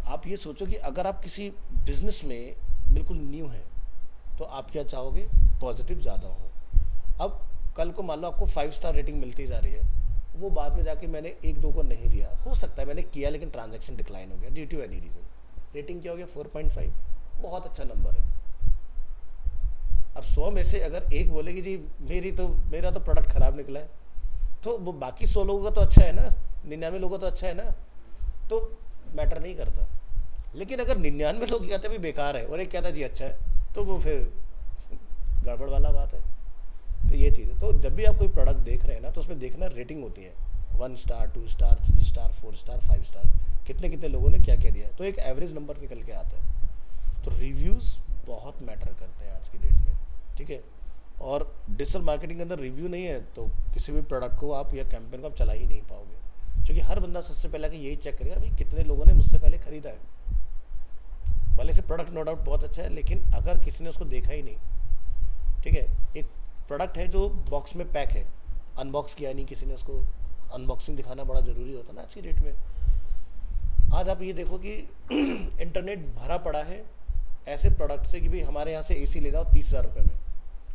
आप ये सोचो कि अगर आप किसी बिजनेस में बिल्कुल न्यू हैं तो आप क्या चाहोगे? पॉजिटिव ज़्यादा हो। अब कल को मान लो आपको 5 स्टार रेटिंग मिलती जा रही है, वो बाद में जाके मैंने 1-2 को नहीं दिया, हो सकता है मैंने किया लेकिन ट्रांजैक्शन डिक्लाइन हो गया due to any reason, rating क्या हो गया? 4.5, बहुत अच्छा नंबर है। अब 100 में से अगर एक बोले कि जी मेरा तो प्रोडक्ट ख़राब निकला है, तो वो बाकी 100 लोगों का तो अच्छा है ना, 99 लोगों का तो अच्छा है ना, तो मैटर नहीं करता। लेकिन अगर 99 लोग कहते हैं भी बेकार है और एक कहता है जी अच्छा है, तो वो फिर गड़बड़ वाला बात है। तो ये चीज़ है। तो जब भी आप कोई प्रोडक्ट देख रहे हैं ना, तो उसमें देखना रेटिंग होती है, 1 star, 2 star, 3 star, 4 star, 5 star, कितने लोगों ने क्या क्या दिया, तो एक एवरेज नंबर निकल के आता है। तो रिव्यूज़ बहुत मैटर करते हैं आज की डेट में, ठीक है? और डिजिटल मार्केटिंग के अंदर रिव्यू नहीं है तो किसी भी प्रोडक्ट को आप या कैंपेन को आप चला ही नहीं पाओगे, क्योंकि हर बंदा सबसे पहले कि यही चेक करेगा भाई कितने लोगों ने मुझसे पहले खरीदा है। भले से प्रोडक्ट नो डाउट बहुत अच्छा है, लेकिन अगर किसी ने उसको देखा ही नहीं, ठीक है? एक प्रोडक्ट है जो बॉक्स में पैक है, अनबॉक्स किया नहीं किसी ने, उसको अनबॉक्सिंग दिखाना बड़ा ज़रूरी होता है ना आज की डेट में। आज आप ये देखो कि इंटरनेट भरा पड़ा है ऐसे प्रोडक्ट से कि भाई हमारे यहाँ से एसी ले जाओ 30,000 रुपये में,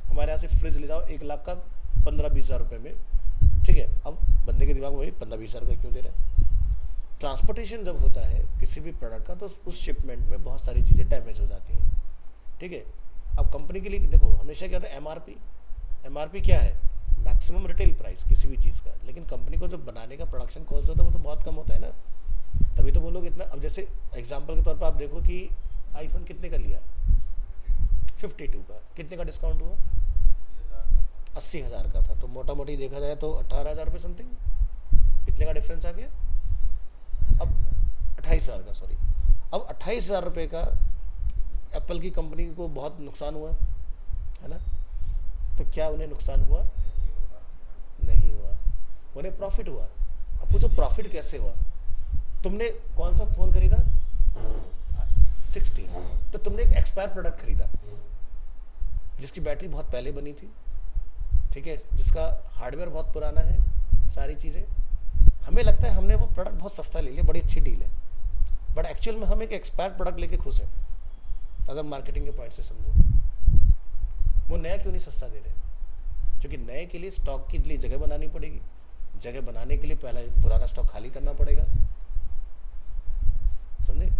हमारे यहाँ से फ्रिज ले जाओ 1 लाख का 15-20 हज़ार रुपये में, ठीक है? अब बंदे के दिमाग में भाई 15-20 हज़ार रुपये क्यों दे रहे हैं? ट्रांसपोर्टेशन जब होता है किसी भी प्रोडक्ट का, तो उस शिपमेंट में बहुत सारी चीज़ें डैमेज हो जाती हैं, ठीक है? अब कंपनी के लिए देखो हमेशा क्या होता है, एमआरपी क्या है? मैक्सिमम रिटेल प्राइस किसी भी चीज़ का, लेकिन कंपनी को जो बनाने का प्रोडक्शन कॉस्ट होता है वो तो बहुत कम होता है ना, तभी तो वो लोग इतना। अब जैसे एग्जांपल के तौर पर आप देखो कि आईफोन कितने का लिया? 52 का, कितने का डिस्काउंट हुआ? 80,000 का था, तो मोटा मोटी देखा जाए तो 18,000 रुपये समथिंग, इतने का डिफरेंस आ गया। अब 28,000 का, सॉरी, अब 28,000 रुपये का एप्पल की कंपनी को बहुत नुकसान हुआ है ना? तो क्या उन्हें नुकसान हुआ? नहीं हुआ, उन्हें प्रॉफिट हुआ। अब पूछो प्रॉफिट कैसे हुआ? तुमने कौन सा फ़ोन खरीदा? 16, तो तुमने एक एक्सपायर प्रोडक्ट खरीदा जिसकी बैटरी बहुत पहले बनी थी, ठीक है? जिसका हार्डवेयर बहुत पुराना है, सारी चीज़ें। हमें लगता है हमने वो प्रोडक्ट बहुत सस्ता ले लिया, बड़ी अच्छी डील है, बट एक्चुअल में हम एक एक्सपायर प्रोडक्ट लेके खुश हैं। अगर मार्केटिंग के पॉइंट से समझो, वो नया क्यों नहीं सस्ता दे रहे? क्योंकि नए के लिए स्टॉक के लिए जगह बनानी पड़ेगी, जगह बनाने के लिए पहले पुराना स्टॉक खाली करना पड़ेगा, समझे?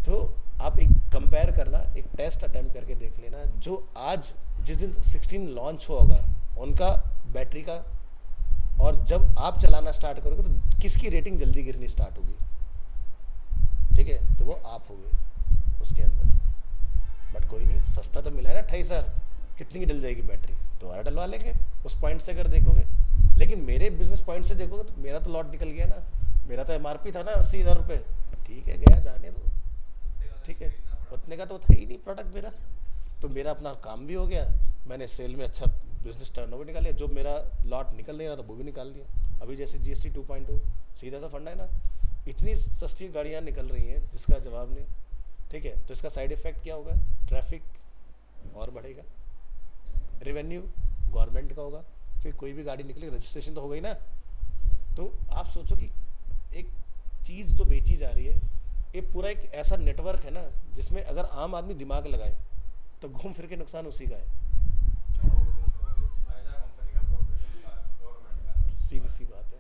तो आप एक कंपेयर करना, एक टेस्ट अटेम्प्ट करके देख लेना, जो आज जिस दिन 16 लॉन्च होगा उनका बैटरी का, और जब आप चलाना स्टार्ट करोगे तो किसकी रेटिंग जल्दी गिरनी स्टार्ट होगी, ठीक है? तो वो आप होगे उसके अंदर। बट कोई नहीं, सस्ता तो मिला है ना, 28,000, कितनी की डल जाएगी बैटरी? दोबारा डलवा लेंगे उस पॉइंट से अगर देखोगे। लेकिन मेरे बिजनेस पॉइंट से देखोगे तो मेरा तो लॉट निकल गया ना, मेरा तो एमआरपी था ना 80,000 रुपये, ठीक है, गया जाने दो, ठीक है? उतने का तो था ही नहीं प्रोडक्ट मेरा, तो मेरा अपना काम भी हो गया, मैंने सेल में अच्छा बिजनेस टर्नओवर निकाल लिया, जो मेरा लॉट निकल नहीं रहा था वो भी निकाल दिया। अभी जैसे GST 2.2 सीधा सा फंडा है ना, इतनी सस्ती गाड़ियाँ निकल रही हैं जिसका जवाब नहीं, ठीक है। तो इसका साइड इफ़ेक्ट क्या होगा, ट्रैफिक और बढ़ेगा, रेवेन्यू गवर्नमेंट का होगा, क्योंकि कोई भी गाड़ी निकली रजिस्ट्रेशन तो हो गई ना। तो आप सोचो कि एक चीज़ जो बेची जा रही है, ये पूरा एक ऐसा नेटवर्क है ना जिसमें अगर आम आदमी दिमाग लगाए तो घूम फिर के नुकसान उसी का है। सीधी सी बात है।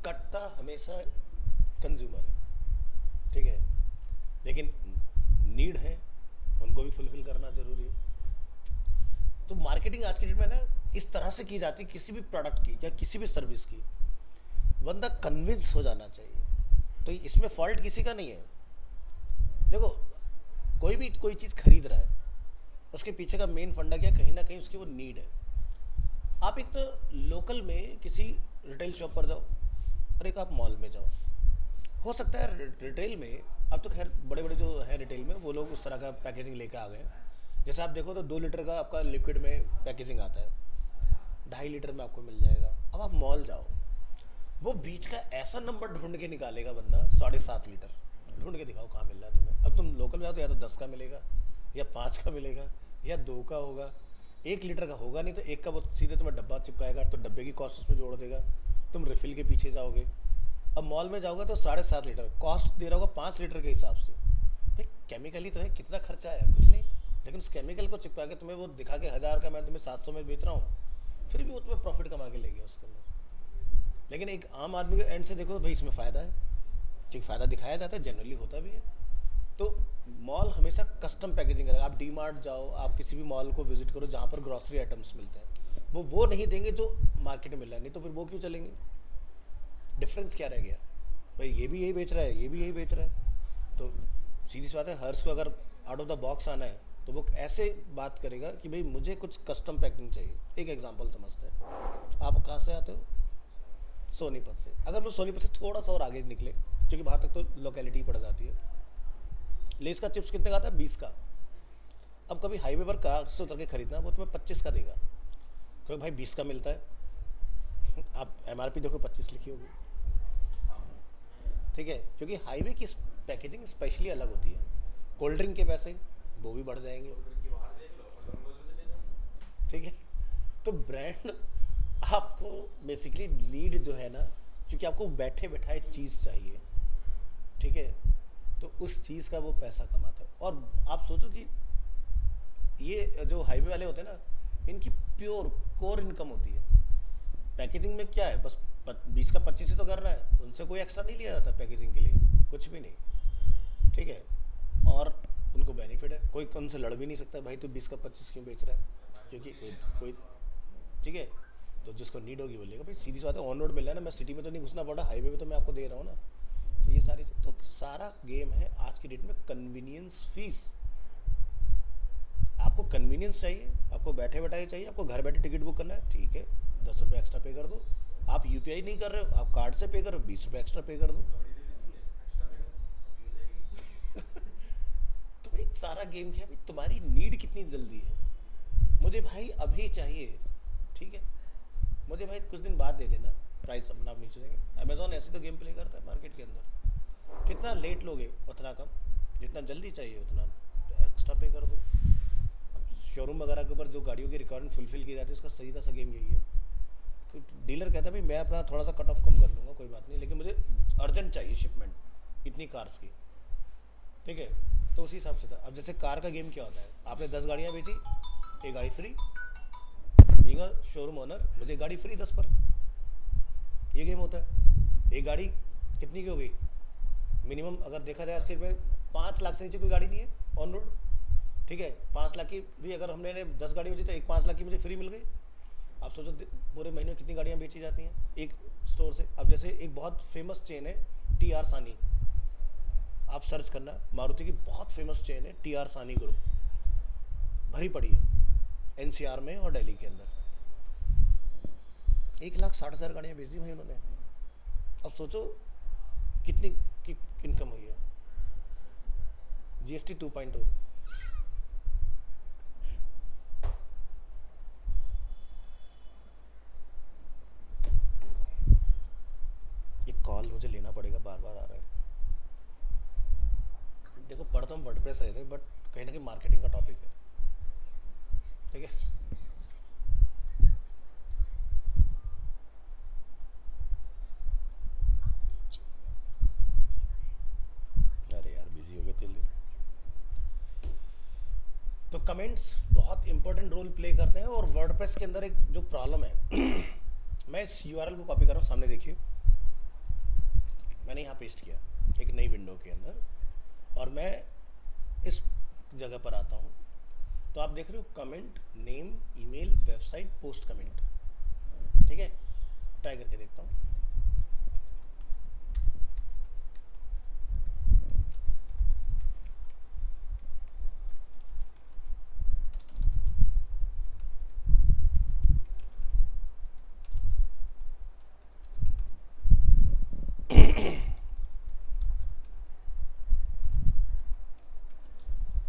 कटता हमेशा कंज्यूमर है, ठीक है, लेकिन नीड है, उनको भी फुलफिल करना जरूरी है। तो मार्केटिंग आज के डेट में ना इस तरह से की जाती है, किसी भी प्रोडक्ट की या किसी भी सर्विस की, बंदा कन्विंस हो जाना चाहिए। तो इसमें फॉल्ट किसी का नहीं है। देखो, कोई चीज़ खरीद रहा है, उसके पीछे का मेन फंडा क्या, कहीं ना कहीं उसकी वो नीड है। आप एक तो लोकल में किसी रिटेल शॉप पर जाओ और एक आप मॉल में जाओ, हो सकता है रिटेल में, अब तो खैर बड़े बड़े जो है रिटेल में वो लोग उस तरह का पैकेजिंग लेके आ गए। जैसे आप देखो तो 2 लीटर का आपका लिक्विड में पैकेजिंग आता है, 2.5 लीटर में आपको मिल जाएगा। अब आप मॉल जाओ, वो बीच का ऐसा नंबर ढूंढ के निकालेगा बंदा, 7.5 लीटर ढूंढ के दिखाओ कहाँ मिल रहा है तुम्हें। अब तुम लोकल में जाओ तो या तो 10 का मिलेगा या 5 का मिलेगा या 2 का होगा, 1 लीटर का होगा नहीं तो 1 का वो सीधे तुम्हें डब्बा चिपकाएगा, तो डब्बे की कॉस्ट उसमें जोड़ देगा, तुम रिफिल के पीछे जाओगे। अब मॉल में जाओगे तो 7.5 लीटर कॉस्ट दे रहा होगा 5 लीटर के हिसाब से। भाई केमिकली तो है, कितना खर्चा आया, कुछ नहीं, लेकिन उस केमिकल को चिपका के तुम्हें वो दिखा के 1000 का मैं तुम्हें 700 में बेच रहा हूँ, फिर भी वो तुम्हें प्रॉफिट कमा के ले गया उसके अंदर। लेकिन एक आम आदमी के एंड से देखो भाई इसमें फ़ायदा है, ठीक, फ़ायदा दिखाया जाता है, जनरली होता भी है। तो मॉल हमेशा कस्टम पैकेजिंग करेगा। आप डीमार्ट जाओ, आप किसी भी मॉल को विजिट करो जहाँ पर ग्रॉसरी आइटम्स मिलते हैं, वो नहीं देंगे जो मार्केट में मिल रहा है, नहीं तो फिर वो क्यों चलेंगे। डिफरेंस क्या रह गया भाई, ये भी यही बेच रहा है, ये भी यही बेच रहा है। तो सीधी सी बात है, हर्ष को अगर आउट ऑफ द बॉक्स आना है तो वो ऐसे बात करेगा कि भाई मुझे कुछ कस्टम पैकिंग चाहिए। एक एग्जांपल समझते हैं, आप कहाँ से आते हो, सोनीपत से। अगर वो सोनीपत से थोड़ा सा और आगे निकले, क्योंकि वहाँ तक तो लोकेलिटी पड़ जाती है, लेस का चिप्स कितने का आता है, 20 का। अब कभी हाईवे पर कार से उतर के खरीदना, वो तुम्हें 25 का देगा, क्योंकि भाई 20 का मिलता है। आप MRP देखो 25 लिखी होगी, ठीक है, क्योंकि हाईवे की पैकेजिंग स्पेशली अलग होती है। कोल्ड ड्रिंक के पैसे वो भी बढ़ जाएंगे, ठीक है। तो ब्रांड आपको बेसिकली नीड जो है ना, क्योंकि आपको बैठे बैठाए चीज़ चाहिए, ठीक है, तो उस चीज़ का वो पैसा कमाता है। और आप सोचो कि ये जो हाईवे वाले होते हैं ना, इनकी प्योर कोर इनकम होती है। पैकेजिंग में क्या है, बस 20 का 25 ही तो करना है, उनसे कोई एक्स्ट्रा नहीं लिया जाता पैकेजिंग के लिए, कुछ भी नहीं, ठीक है। और उनको बेनिफिट है, कोई उनसे लड़ भी नहीं सकता भाई तू 20 का 25 क्यों बेच रहा है, क्योंकि कोई ठीक है। तो जिसको नीड होगी वो लेगा। भाई सीधी सी बात है, ऑन रोड मिल रहा है ना, मैं सिटी में तो नहीं घुसना पड़ रहा, हाईवे पे तो मैं आपको दे रहा हूँ ना। तो ये सारी तो सारा गेम है आज की डेट में कन्वीनियंस फीस। आपको कन्वीनियंस चाहिए, आपको बैठे बैठाए चाहिए, आपको घर बैठे टिकट बुक करना है, ठीक है, 10 रुपये एक्स्ट्रा पे कर दो। आप UPI नहीं कर रहे हो, आप कार्ड से पे करो, 20 रुपये एक्स्ट्रा पे कर दो। तो भाई सारा गेम क्या है, भाई तुम्हारी नीड कितनी जल्दी है, मुझे भाई अभी चाहिए, ठीक है, मुझे भाई कुछ दिन बाद दे देना, प्राइस अपना आप नीचे देंगे। अमेजोन ऐसे तो गेम प्ले करता है मार्केट के अंदर, कितना लेट लोगे उतना कम, जितना जल्दी चाहिए उतना एक्स्ट्रा पे कर दो। शोरूम वगैरह के ऊपर जो गाड़ियों की रिक्वायरमेंट फुलफिल की जाती है, उसका सीधा सा गेम यही है। डीलर कहता है भाई मैं अपना थोड़ा सा कट ऑफ कम कर लूँगा, कोई बात नहीं, लेकिन मुझे अर्जेंट चाहिए शिपमेंट इतनी कार्स की, ठीक है। तो उसी हिसाब से था। अब जैसे कार का गेम क्या होता है, आपने 10 गाड़ियाँ बेची, एक गाड़ी free, being a showroom owner मुझे गाड़ी फ्री 10 पर, ये गेम होता है। एक गाड़ी कितनी की हो गई, मिनिमम अगर देखा जाए आज के में 5 लाख से नीचे कोई गाड़ी नहीं है ऑन रोड, ठीक है। 5 लाख की भी अगर हमने 10 गाड़ी बेची तो एक 5 लाख की मुझे फ्री मिल गई। आप सोचो पूरे महीने में कितनी गाड़ियाँ बेची जाती हैं एक स्टोर से। अब जैसे एक बहुत फेमस चेन है TR सानी, आप सर्च करना, मारुति की बहुत फेमस चेन है TR सानी ग्रुप, भरी पड़ी है NCR में और दिल्ली के अंदर। 1,60,000 गाड़ियाँ बेच दी भाई उन्होंने। अब सोचो इनकम हुई है GST 2.0। ये कॉल मुझे लेना पड़ेगा, बार बार आ रहा है। देखो पढ़ तो हम वर्डप्रेस रहे थे, बट कहीं ना कहीं मार्केटिंग का टॉपिक है, ठीक है। अरे यार बिजी हो गए जल्दी। तो कमेंट्स बहुत इंपॉर्टेंट रोल प्ले करते हैं, और वर्डप्रेस के अंदर एक जो प्रॉब्लम है मैं इस URL को कॉपी कर रहा हूँ, सामने देखिए मैंने यहाँ पेस्ट किया एक नई विंडो के अंदर, और मैं इस जगह पर आता हूँ तो आप देख रहे हो comment, name, email, website, post comment, ठीक है। ट्राई करके देखता हूँ।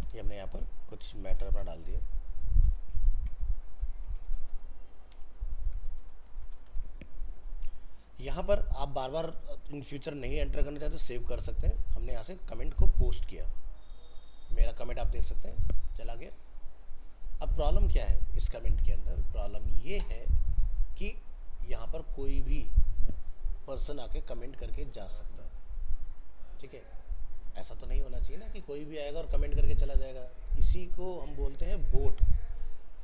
ये हमने यहाँ पर कुछ मैटर अपना डाल दिया। यहाँ पर आप बार बार इन फ्यूचर नहीं एंटर करना चाहते सेव कर सकते हैं। हमने यहाँ से कमेंट को पोस्ट किया, मेरा कमेंट आप देख सकते हैं चला गया। अब प्रॉब्लम क्या है इस कमेंट के अंदर? प्रॉब्लम ये है कि यहाँ पर कोई भी पर्सन आके कमेंट करके जा सकता है, ठीक है। ऐसा तो नहीं होना चाहिए ना कि कोई भी आएगा और कमेंट करके चला जाएगा। इसी को हम बोलते हैं बोट।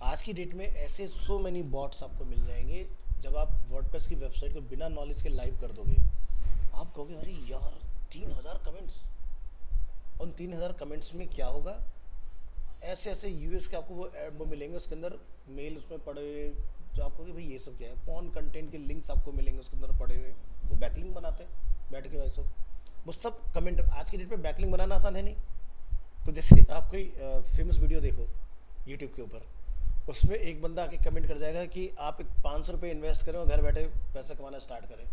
आज की डेट में ऐसे सो मेनी बॉट्स आपको मिल जाएंगे। जब आप वर्डप्रेस की वेबसाइट को बिना नॉलेज के लाइव कर दोगे, आप कहोगे अरे यार 3000 कमेंट्स, उन 3000 कमेंट्स में क्या होगा? ऐसे ऐसे यूएस के आपको वो मिलेंगे, उसके अंदर मेल उसमें पड़े हुए, जो आपको कि भाई ये सब क्या है, पॉर्न कंटेंट के लिंक्स आपको मिलेंगे उसके अंदर पड़े हुए। वो बैकलिंक बनाते हैं बैठ के भाई सब, वो सब कमेंट। आज की डेट में बैकलिंक बनाना आसान है नहीं। तो जैसे आप कोई फेमस वीडियो देखो यूट्यूब के ऊपर, उसमें एक बंदा आके कमेंट कर जाएगा कि आप 500 रुपये इन्वेस्ट करें और घर बैठे पैसा कमाना स्टार्ट करें।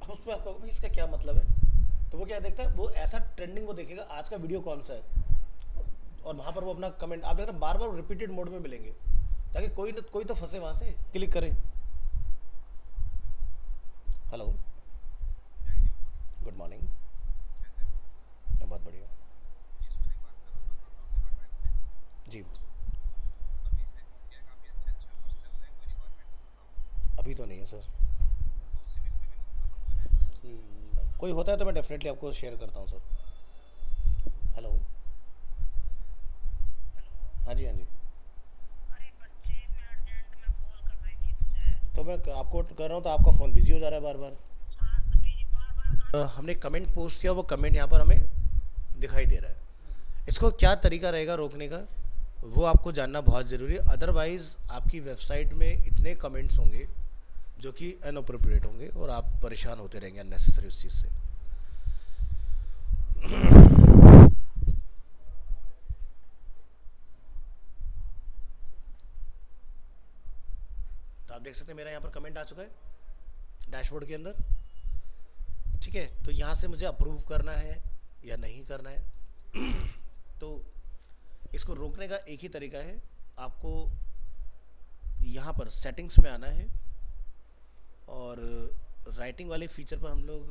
अब उसमें आपको भाई इसका क्या मतलब है? तो वो क्या देखता है, वो ऐसा ट्रेंडिंग वो देखेगा आज का वीडियो कौन सा है, और वहाँ पर वो अपना कमेंट आप देखना बार बार रिपीटेड मोड में मिलेंगे, ताकि कोई तो फंसे वहाँ से, क्लिक करें। Hello, good morning. मैं बहुत बढ़िया जी। अभी तो नहीं है सर, कोई होता है तो मैं डेफिनेटली आपको शेयर करता हूँ सर। हेलो, हाँ जी हाँ जी। तो मैं आपको कर रहा हूँ तो आपका फ़ोन बिजी हो जा रहा है बार बार। हमने कमेंट पोस्ट किया, वो कमेंट यहाँ पर हमें दिखाई दे रहा है। इसको क्या तरीका रहेगा रोकने का, वो आपको जानना बहुत ज़रूरी है। अदरवाइज़ आपकी वेबसाइट में इतने कमेंट्स होंगे जो कि अनअप्रोप्रिएट होंगे, और आप परेशान होते रहेंगे अननेसेसरी उस चीज़ से। तो आप देख सकते हैं मेरा यहाँ पर कमेंट आ चुका है डैशबोर्ड के अंदर, ठीक है। तो यहाँ से मुझे अप्रूव करना है या नहीं करना है। तो इसको रोकने का एक ही तरीका है, आपको यहाँ पर सेटिंग्स में आना है, और राइटिंग वाले फीचर पर हम लोग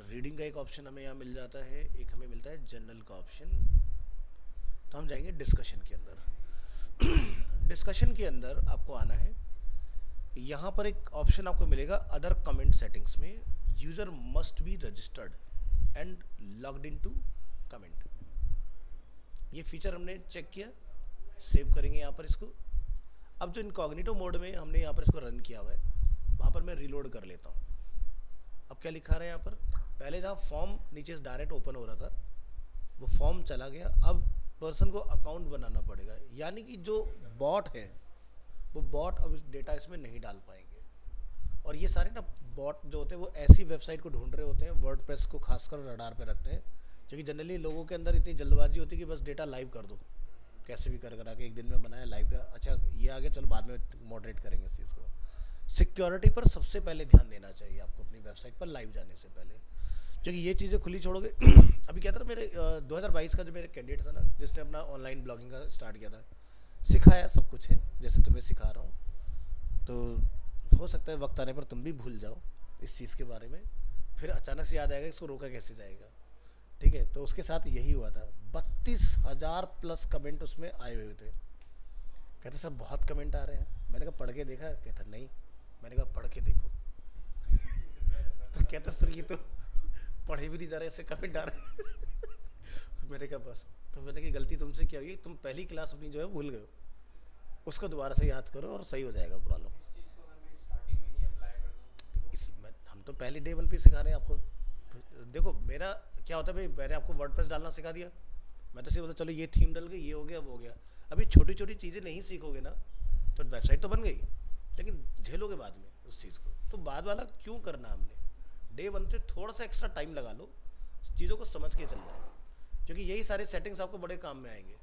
रीडिंग का एक ऑप्शन हमें यहाँ मिल जाता है, एक हमें मिलता है जनरल का ऑप्शन। तो हम जाएंगे डिस्कशन के अंदर। डिस्कशन के अंदर आपको आना है, यहाँ पर एक ऑप्शन आपको मिलेगा अदर कमेंट सेटिंग्स में, user must be registered and logged in to comment. ये फीचर हमने चेक किया, सेव करेंगे यहाँ पर इसको। अब जो इनकॉग्निटो मोड में हमने यहाँ पर इसको रन किया हुआ है, वहाँ पर मैं रिलोड कर लेता हूँ। अब क्या लिखा रहा है यहाँ पर, पहले जहाँ फॉर्म नीचे डायरेक्ट ओपन हो रहा था वो फॉर्म चला गया। अब पर्सन को अकाउंट बनाना पड़ेगा, यानी कि जो बॉट है वो बॉट अब डेटा इसमें नहीं डाल पाएंगे। और ये सारे ना बॉट जो होते हैं वो ऐसी वेबसाइट को ढूंढ रहे होते हैं, वर्डप्रेस को खासकर रडार पे रखते हैं, क्योंकि जनरली लोगों के अंदर इतनी जल्दबाजी होती है कि बस डेटा लाइव कर दो, कैसे भी कर करा के एक दिन में बनाया लाइव का, अच्छा ये आ गया चलो बाद में मॉडरेट करेंगे इस चीज़ को। सिक्योरिटी पर सबसे पहले ध्यान देना चाहिए आपको अपनी वेबसाइट पर लाइव जाने से पहले, क्योंकि ये चीज़ें खुली छोड़ोगे अभी क्या था ना, मेरे 2022 का जो मेरे कैंडिडेट था ना, जिसने अपना ऑनलाइन ब्लॉगिंग का स्टार्ट किया था, सिखाया सब कुछ है जैसे तुम्हें सिखा रहा हूँ, तो हो सकता है वक्त आने पर तुम भी भूल जाओ इस चीज़ के बारे में, फिर अचानक से याद आएगा इसको रोका कैसे जाएगा, ठीक है। तो उसके साथ यही हुआ था, 32,000 प्लस कमेंट उसमें आए हुए थे। कहते सर बहुत कमेंट आ रहे हैं, मैंने कहा पढ़ के देखा, कहता नहीं, मैंने कहा पढ़ के देखो तो कहता सर ये तो पढ़े भी नहीं जा रहे, ऐसे कमेंट आ रहे हैं मैंने कहा बस, तो मैंने कहा गलती तुमसे क्या हुई, तुम पहली क्लास अपनी जो है भूल गए हो, उसको दोबारा से याद करो और सही हो जाएगा प्रॉब्लम। हम तो पहले डे 1 पे सिखा रहे हैं आपको। देखो मेरा क्या होता है भाई, मैंने आपको वर्डप्रेस डालना सिखा दिया, मैं तो सिर्फ चलो ये थीम डल गई, ये हो गया वो हो गया। अभी छोटी छोटी चीज़ें नहीं सीखोगे ना तो वेबसाइट तो बन गई, लेकिन झेलोगे बाद में उस चीज़ को, तो बाद वाला क्यों करना हमने। डे 1 से थोड़ा सा एक्स्ट्रा टाइम लगा लो, चीज़ों को समझ के चलना है, क्योंकि यही सारे सेटिंग्स आपको बड़े काम में आएंगे।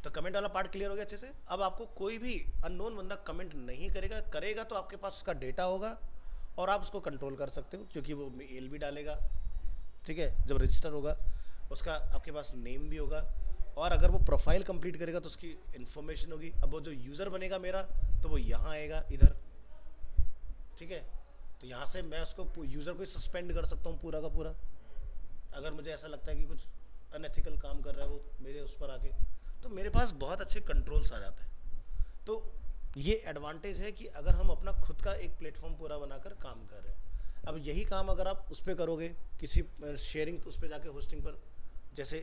तो कमेंट वाला पार्ट क्लियर हो गया अच्छे से। अब आपको कोई भी अननोन बंदा कमेंट नहीं करेगा, करेगा तो आपके पास उसका डेटा होगा और आप उसको कंट्रोल कर सकते हो, क्योंकि वो मेल भी डालेगा, ठीक है। जब रजिस्टर होगा उसका आपके पास नेम भी होगा, और अगर वो प्रोफाइल कंप्लीट करेगा तो उसकी इन्फॉर्मेशन होगी। अब वो जो यूज़र बनेगा मेरा, तो वो यहाँ आएगा इधर, ठीक है। तो यहाँ से मैं उसको यूज़र को सस्पेंड कर सकता हूँ पूरा का पूरा, अगर मुझे ऐसा लगता है कि कुछ अनएथिकल काम कर रहा है वो मेरे उस पर आके, तो मेरे पास बहुत अच्छे कंट्रोल्स आ जाते हैं। तो ये एडवांटेज है कि अगर हम अपना खुद का एक प्लेटफॉर्म पूरा बनाकर काम कर रहे हैं। अब यही काम अगर आप उस पर करोगे, किसी शेयरिंग उस पर जाके होस्टिंग पर, जैसे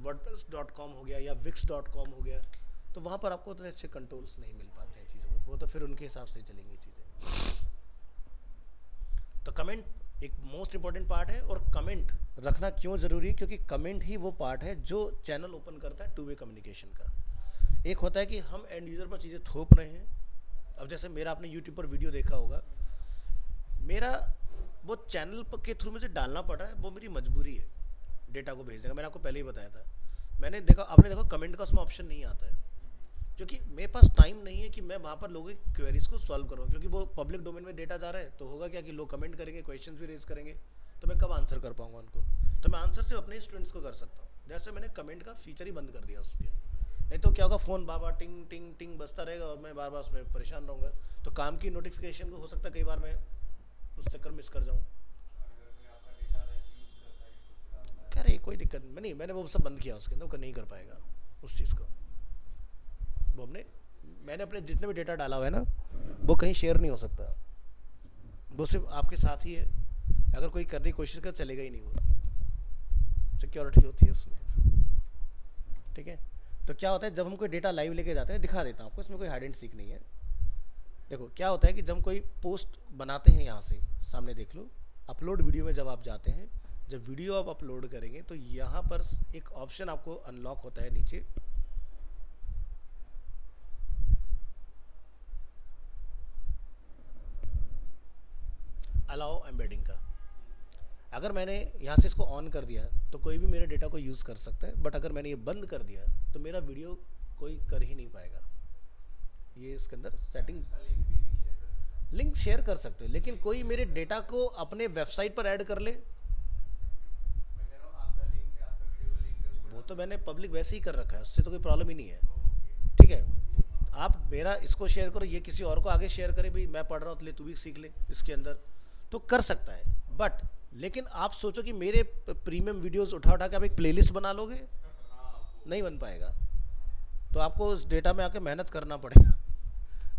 wordpress.com हो गया या wix.com हो गया, तो वहाँ पर आपको उतने अच्छे कंट्रोल्स नहीं मिल पाते हैं चीज़ों को, वो तो फिर उनके हिसाब से चलेंगी चीज़ें। तो कमेंट एक मोस्ट इंपॉर्टेंट पार्ट है, और कमेंट रखना क्यों ज़रूरी है, क्योंकि कमेंट ही वो पार्ट है जो चैनल ओपन करता है टू वे कम्युनिकेशन का। एक होता है कि हम एंड यूज़र पर चीज़ें थोप रहे हैं, अब जैसे मेरा आपने यूट्यूब पर वीडियो देखा होगा, मेरा वो चैनल के थ्रू मुझे डालना पड़ रहा है, वो मेरी मजबूरी है डेटा को भेजने का। मैंने आपको पहले ही बताया था, मैंने देखा, आपने देखा कमेंट का उसमें ऑप्शन नहीं आता है, क्योंकि मेरे पास टाइम नहीं है कि मैं वहाँ पर लोगों की क्वेरीज को सॉल्व करूँ, क्योंकि वो पब्लिक डोमेन में डेटा जा रहा है, तो होगा क्या कि लोग कमेंट करेंगे, क्वेश्चन भी रेज करेंगे, तो मैं कब आंसर कर पाऊँगा उनको। तो मैं आंसर सिर्फ अपने स्टूडेंट्स को कर सकता हूँ, जैसे मैंने कमेंट का फीचर ही बंद कर दिया उसके, नहीं तो क्या होगा, फ़ोन बार बार टिंग टिंग टिंग बजता रहेगा और मैं बार बार उसमें परेशान रहूँगा। तो काम की नोटिफिकेशन को हो सकता है कई बार मैं उस चक्कर मिस कर जाऊँ। कह रहे कोई दिक्कत नहीं, मैंने वो सब बंद किया उसके अंदर, वो नहीं कर पाएगा उस चीज़ को। वो मैंने अपने जितने भी डेटा डाला हुआ है ना, वो कहीं शेयर नहीं हो सकता, वो सिर्फ आपके साथ ही है। अगर कोई करने की कोशिश कर, चलेगा ही नहीं, वो सिक्योरिटी होती है उसमें, ठीक है। तो क्या होता है, जब हम कोई डेटा लाइव लेके जाते हैं, दिखा देता हूँ आपको, इसमें कोई हाइड एंड सीक नहीं है। देखो क्या होता है कि जब हम कोई पोस्ट बनाते हैं, यहाँ से सामने देख लो, अपलोड वीडियो में जब आप जाते हैं, जब वीडियो आप अपलोड करेंगे तो यहाँ पर एक ऑप्शन आपको अनलॉक होता है नीचे, अलाउ एम्बेडिंग का। अगर मैंने यहाँ से इसको ऑन कर दिया तो कोई भी मेरे डेटा को यूज़ कर सकता है, बट अगर मैंने ये बंद कर दिया तो मेरा वीडियो कोई कर ही नहीं पाएगा। ये इसके अंदर सेटिंग, लिंक शेयर कर सकते हो, लेकिन कोई मेरे डेटा को अपने वेबसाइट पर ऐड कर ले, वो तो मैंने पब्लिक वैसे ही कर रखा है, उससे तो कोई प्रॉब्लम ही नहीं है, ठीक है। आप मेरा इसको शेयर करो, ये किसी और को आगे शेयर करे, भाई मैं पढ़ रहा हूँ तो ले तू भी सीख ले इसके अंदर, तो कर सकता है। बट लेकिन आप सोचो कि मेरे प्रीमियम वीडियोस उठा उठा के आप एक प्लेलिस्ट बना लोगे, नहीं बन पाएगा, तो आपको उस डेटा में आके मेहनत करना पड़ेगा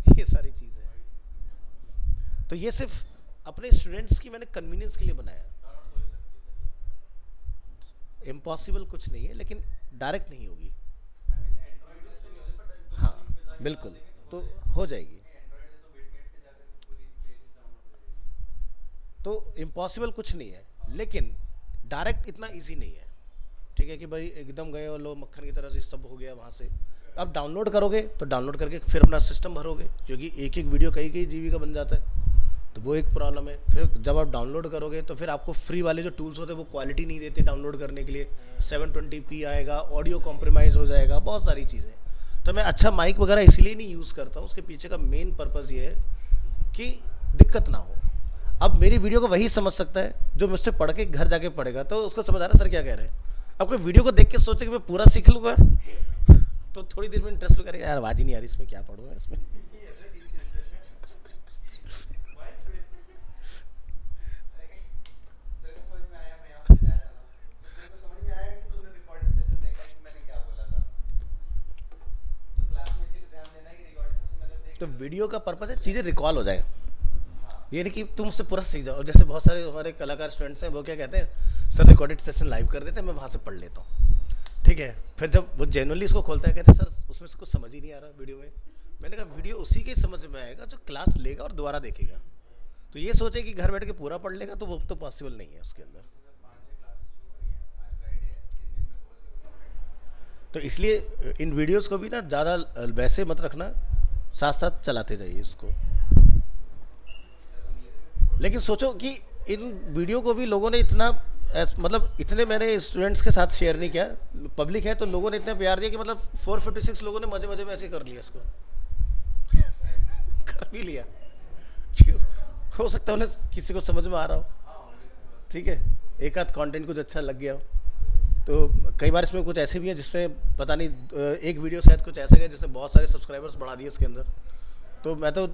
ये सारी चीज़ें हैं। तो ये सिर्फ अपने स्टूडेंट्स की मैंने कन्वीनियंस के लिए बनाया, इम्पॉसिबल कुछ नहीं है, लेकिन डायरेक्ट नहीं होगी। हाँ बिल्कुल, तो हो जाएगी। तो इम्पॉसिबल कुछ नहीं है, लेकिन डायरेक्ट इतना इजी नहीं है, ठीक है, कि भाई एकदम गए और लो मक्खन की तरह से सब हो गया वहाँ से। अब डाउनलोड करोगे तो डाउनलोड करके फिर अपना सिस्टम भरोगे, क्योंकि एक एक वीडियो कई कई जीबी का बन जाता है, तो वो एक प्रॉब्लम है। फिर जब आप डाउनलोड करोगे तो फिर आपको फ्री वाले जो टूल्स होते हैं वो क्वालिटी नहीं देते डाउनलोड करने के लिए, 720p आएगा, ऑडियो कॉम्प्रोमाइज़ हो जाएगा, बहुत सारी चीज़ें। तो मैं अच्छा माइक वगैरह इसलिए नहीं यूज़ करता हूँ, उसके पीछे का मेन पर्पज़ ये है कि दिक्कत ना हो। अब मेरी वीडियो को वही समझ सकता है जो मुझसे पढ़ के घर जाके पढ़ेगा, तो उसको समझ आ रहा है सर क्या कह रहे हैं। अब कोई वीडियो को देख के सोचे कि मैं पूरा सीख लूँगा तो थोड़ी देर में इंटरेस्ट करेगा, यार आवाज़ ही नहीं आ रही इसमें, क्या पढ़ूंगा इसमें। तो वीडियो का पर्पज़ है चीज़ें रिकॉल हो जाए, ये नहीं कि तुम उससे पूरा सीख जाओ। जैसे बहुत सारे हमारे कलाकार स्टूडेंट्स हैं, वो क्या कहते हैं, सर रिकॉर्डेड सेशन लाइव कर देते हैं, मैं वहाँ से पढ़ लेता हूँ, ठीक है। फिर जब वो जेनुअली इसको खोलता है, कहते हैं सर उसमें से कुछ समझ ही नहीं आ रहा वीडियो में। मैंने कहा वीडियो उसी के समझ में आएगा जो क्लास लेगा और दोबारा देखेगा। तो ये सोचे कि घर बैठ के पूरा पढ़ लेगा, तो वो तो पॉसिबल नहीं है उसके अंदर। तो इसलिए इन वीडियोस को भी ना ज़्यादा वैसे मत रखना, साथ साथ चलाते जाइए इसको। लेकिन सोचो कि इन वीडियो को भी लोगों ने इतना मतलब इतने मैंने स्टूडेंट्स के साथ शेयर नहीं किया, पब्लिक है तो लोगों ने इतना प्यार दिया कि मतलब 456 लोगों ने मजे मजे में ऐसे कर लिया इसको कर भी लिया। क्यों? हो सकता है उन्हें किसी को समझ में आ रहा हो, ठीक है, एक आध कंटेंट कुछ अच्छा लग गया हो। तो कई बार इसमें कुछ ऐसे भी हैं जिसमें पता नहीं एक वीडियो शायद कुछ ऐसा गया जिसने बहुत सारे सब्सक्राइबर्स बढ़ा दिए इसके अंदर। तो मैं तो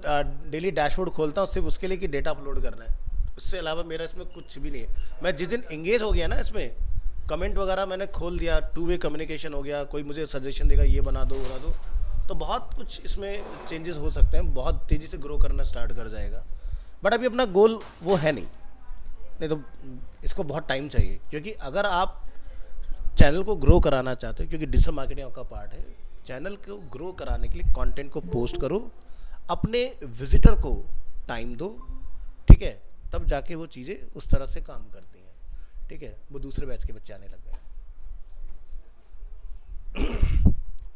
डेली डैशबोर्ड खोलता हूँ सिर्फ उसके लिए कि डेटा अपलोड करना है, इससे अलावा मेरा इसमें कुछ भी नहीं है। मैं जिस दिन एंगेज हो गया ना इसमें, कमेंट वगैरह मैंने खोल दिया, 2 वे कम्युनिकेशन हो गया, कोई मुझे सजेशन देगा ये बना दो बना दो, तो बहुत कुछ इसमें चेंजेस हो सकते हैं, बहुत तेज़ी से ग्रो करना स्टार्ट कर जाएगा। बट अभी अपना गोल वो है नहीं तो इसको बहुत टाइम चाहिए। क्योंकि अगर आप चैनल को ग्रो कराना चाहते हो, क्योंकि डिजिटल मार्केटिंग आपका पार्ट है, चैनल को ग्रो कराने के लिए कंटेंट को पोस्ट करो, अपने विजिटर को टाइम दो, ठीक है, तब जाके वो चीज़ें उस तरह से काम करती हैं, ठीक है। वो दूसरे बैच के बच्चे आने लग गए।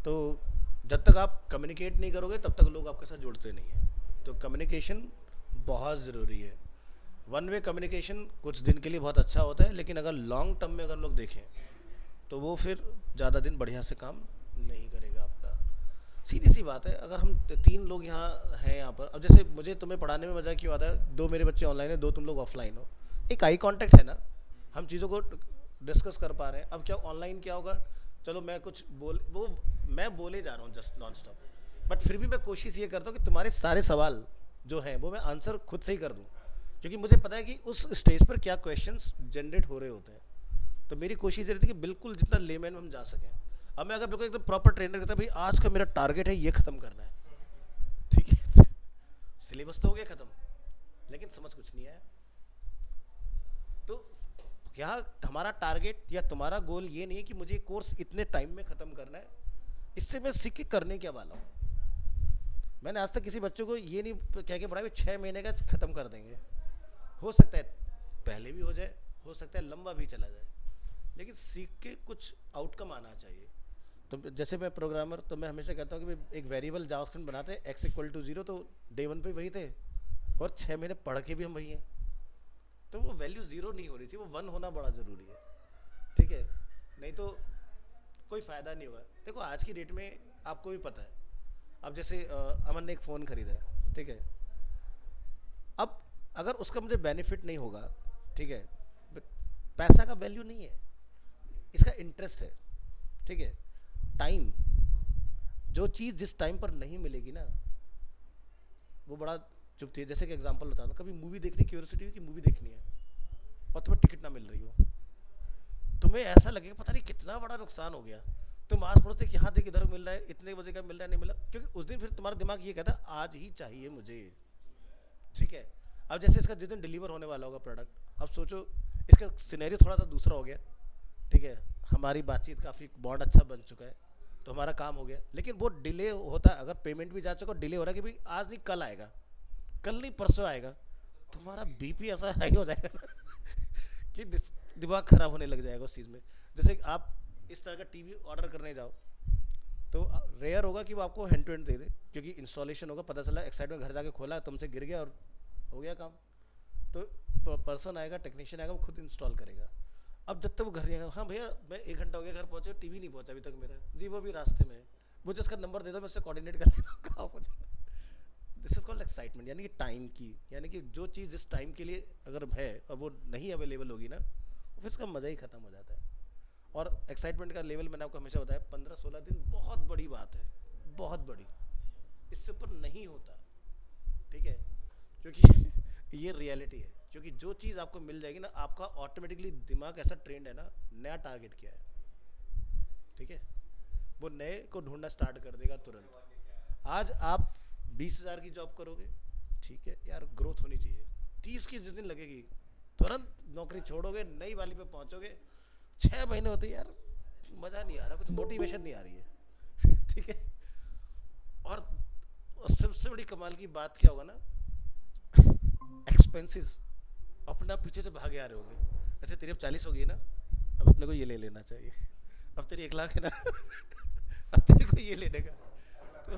तो जब तक आप कम्युनिकेट नहीं करोगे तब तक लोग आपके साथ जुड़ते नहीं हैं। तो कम्युनिकेशन बहुत ज़रूरी है। 1 वे कम्युनिकेशन कुछ दिन के लिए बहुत अच्छा होता है, लेकिन अगर लॉन्ग टर्म में अगर लोग देखें तो वो फिर ज़्यादा दिन बढ़िया से काम नहीं करेगा आपका। सीधी सी बात है, अगर हम 3 लोग यहाँ हैं यहाँ पर, अब जैसे मुझे तुम्हें पढ़ाने में मज़ा क्यों आता है, 2 मेरे बच्चे ऑनलाइन है, 2 तुम लोग ऑफलाइन हो, एक आई कांटेक्ट है ना, हम चीज़ों को डिस्कस कर पा रहे हैं। अब क्या ऑनलाइन क्या होगा, चलो मैं कुछ मैं बोले जा रहा हूँ जस्ट नॉन स्टॉप, बट फिर भी मैं कोशिश ये करता हूँ कि तुम्हारे सारे सवाल जो हैं वो मैं आंसर खुद से ही कर दूँ, क्योंकि मुझे पता है कि उस स्टेज पर क्या क्वेश्चंस जनरेट हो रहे होते हैं। तो मेरी कोशिश ये रहती है कि बिल्कुल जितना लेमैन में हम जा सकें। अब मैं अगर बिल्कुल एकदम प्रॉपर ट्रेनर कहता भाई आज का मेरा टारगेट है ये ख़त्म करना है, ठीक है, सिलेबस तो हो गया ख़त्म, लेकिन समझ कुछ नहीं आया। तो यहाँ हमारा टारगेट या तुम्हारा गोल ये नहीं है कि मुझे कोर्स इतने टाइम में ख़त्म करना है, इससे मैं सीख के करने क्या वाला हूँ। मैंने आज तक किसी बच्चों को ये नहीं कह के पढ़ाया 6 महीने का ख़त्म कर देंगे। हो सकता है पहले भी हो जाए, हो सकता है लंबा भी चला जाए, लेकिन सीख के कुछ आउटकम आना चाहिए। तो जैसे मैं प्रोग्रामर, तो मैं हमेशा कहता हूँ कि एक वेरिएबल जावास्क्रिप्ट बनाते हैं x = 0, तो डे 1 पे वही थे और 6 महीने पढ़ के भी हम वही हैं। तो वो वैल्यू 0 नहीं होनी चाहिए, वो 1 होना बड़ा ज़रूरी है, ठीक है, नहीं तो कोई फ़ायदा नहीं होगा। देखो आज की डेट में आपको भी पता है, अब जैसे अमन ने एक फ़ोन खरीदा है, ठीक है, अब अगर उसका मुझे बेनिफिट नहीं होगा, ठीक है, पैसा का वैल्यू नहीं है, इसका इंटरेस्ट है, ठीक है, टाइम, जो चीज़ जिस टाइम पर नहीं मिलेगी ना वो बड़ा चुभती है। जैसे कि एग्जांपल बताता हूँ, कभी मूवी देखने की क्यूरियोसिटी हुई कि मूवी देखनी है और तुम्हें टिकट ना मिल रही हो, तुम्हें ऐसा लगेगा पता नहीं कितना बड़ा नुकसान हो गया। तुम आस पड़ोस कि यहाँ देख इधर मिल रहा है, इतने बजे का मिल रहा है, नहीं मिला, क्योंकि उस दिन फिर तुम्हारा दिमाग ये कहता है आज ही चाहिए मुझे, ठीक है। अब जैसे इसका जिस दिन डिलीवर होने वाला होगा प्रोडक्ट, अब सोचो इसका सिनेरियो थोड़ा सा दूसरा हो गया, ठीक है, हमारी बातचीत काफ़ी बॉन्ड अच्छा बन चुका है, तो हमारा काम हो गया, लेकिन वो डिले होता है, अगर पेमेंट भी जा चुका, डिले हो रहा है कि भाई आज नहीं कल आएगा, कल नहीं परसों आएगा, तुम्हारा बीपी ऐसा हाई हो जाएगा ना कि दिमाग ख़राब होने लग जाएगा उस चीज़ में। जैसे आप इस तरह का टीवी ऑर्डर करने जाओ तो रेयर होगा कि वो आपको हैंड टू हैंड दे दे, क्योंकि इंस्टॉलेशन होगा, पता चला एक्साइटमेंट घर जाके खोला, तुमसे गिर गया और हो गया काम। तो पर्सन आएगा, टेक्नीशियन आएगा, वो खुद इंस्टॉल करेगा। अब जब तक वो घर नहीं आएगा, हाँ भैया मैं 1 घंटा हो गया घर पहुँचे, टीवी नहीं पहुँचा अभी तक मेरा, जी वो भी रास्ते में है, मुझे उसका नंबर दे दो, मैं उससे कोऑर्डिनेट कर लेता हूँ कहाँ पहुँचा। दिस इज कॉल्ड एक्साइटमेंट, यानी कि टाइम की, यानी कि जो चीज़ जिस टाइम के लिए अगर है और वो नहीं अवेलेबल होगी ना, फिर उसका मज़ा ही ख़त्म हो जाता है। और एक्साइटमेंट का लेवल मैंने आपको हमेशा बताया 15-16 दिन बहुत बड़ी बात है, बहुत बड़ी, इससे ऊपर नहीं होता, ठीक है, क्योंकि ये रियलिटी है। क्योंकि जो चीज़ आपको मिल जाएगी ना, आपका ऑटोमेटिकली दिमाग ऐसा ट्रेंड है ना, नया टारगेट क्या है, ठीक है, वो नए को ढूंढना स्टार्ट कर देगा तुरंत। आज आप 20,000 की जॉब करोगे, ठीक है यार, ग्रोथ होनी चाहिए। 30 की जिस दिन लगेगी, तुरंत नौकरी छोड़ोगे, नई वाली पे पहुंचोगे, 6 महीने होते हैं यार, मज़ा नहीं आ रहा, कुछ मोटिवेशन नहीं आ रही है, ठीक है। और सबसे बड़ी कमाल की बात क्या होगा ना, एक्सपेंसेस अपना पीछे से भागे आ रहे होंगे। ऐसे तेरी अब 40 हो गई ना, अब अपने को ये ले लेना चाहिए, अब तेरी 1 लाख है ना अब तेरे को ये लेने का, तो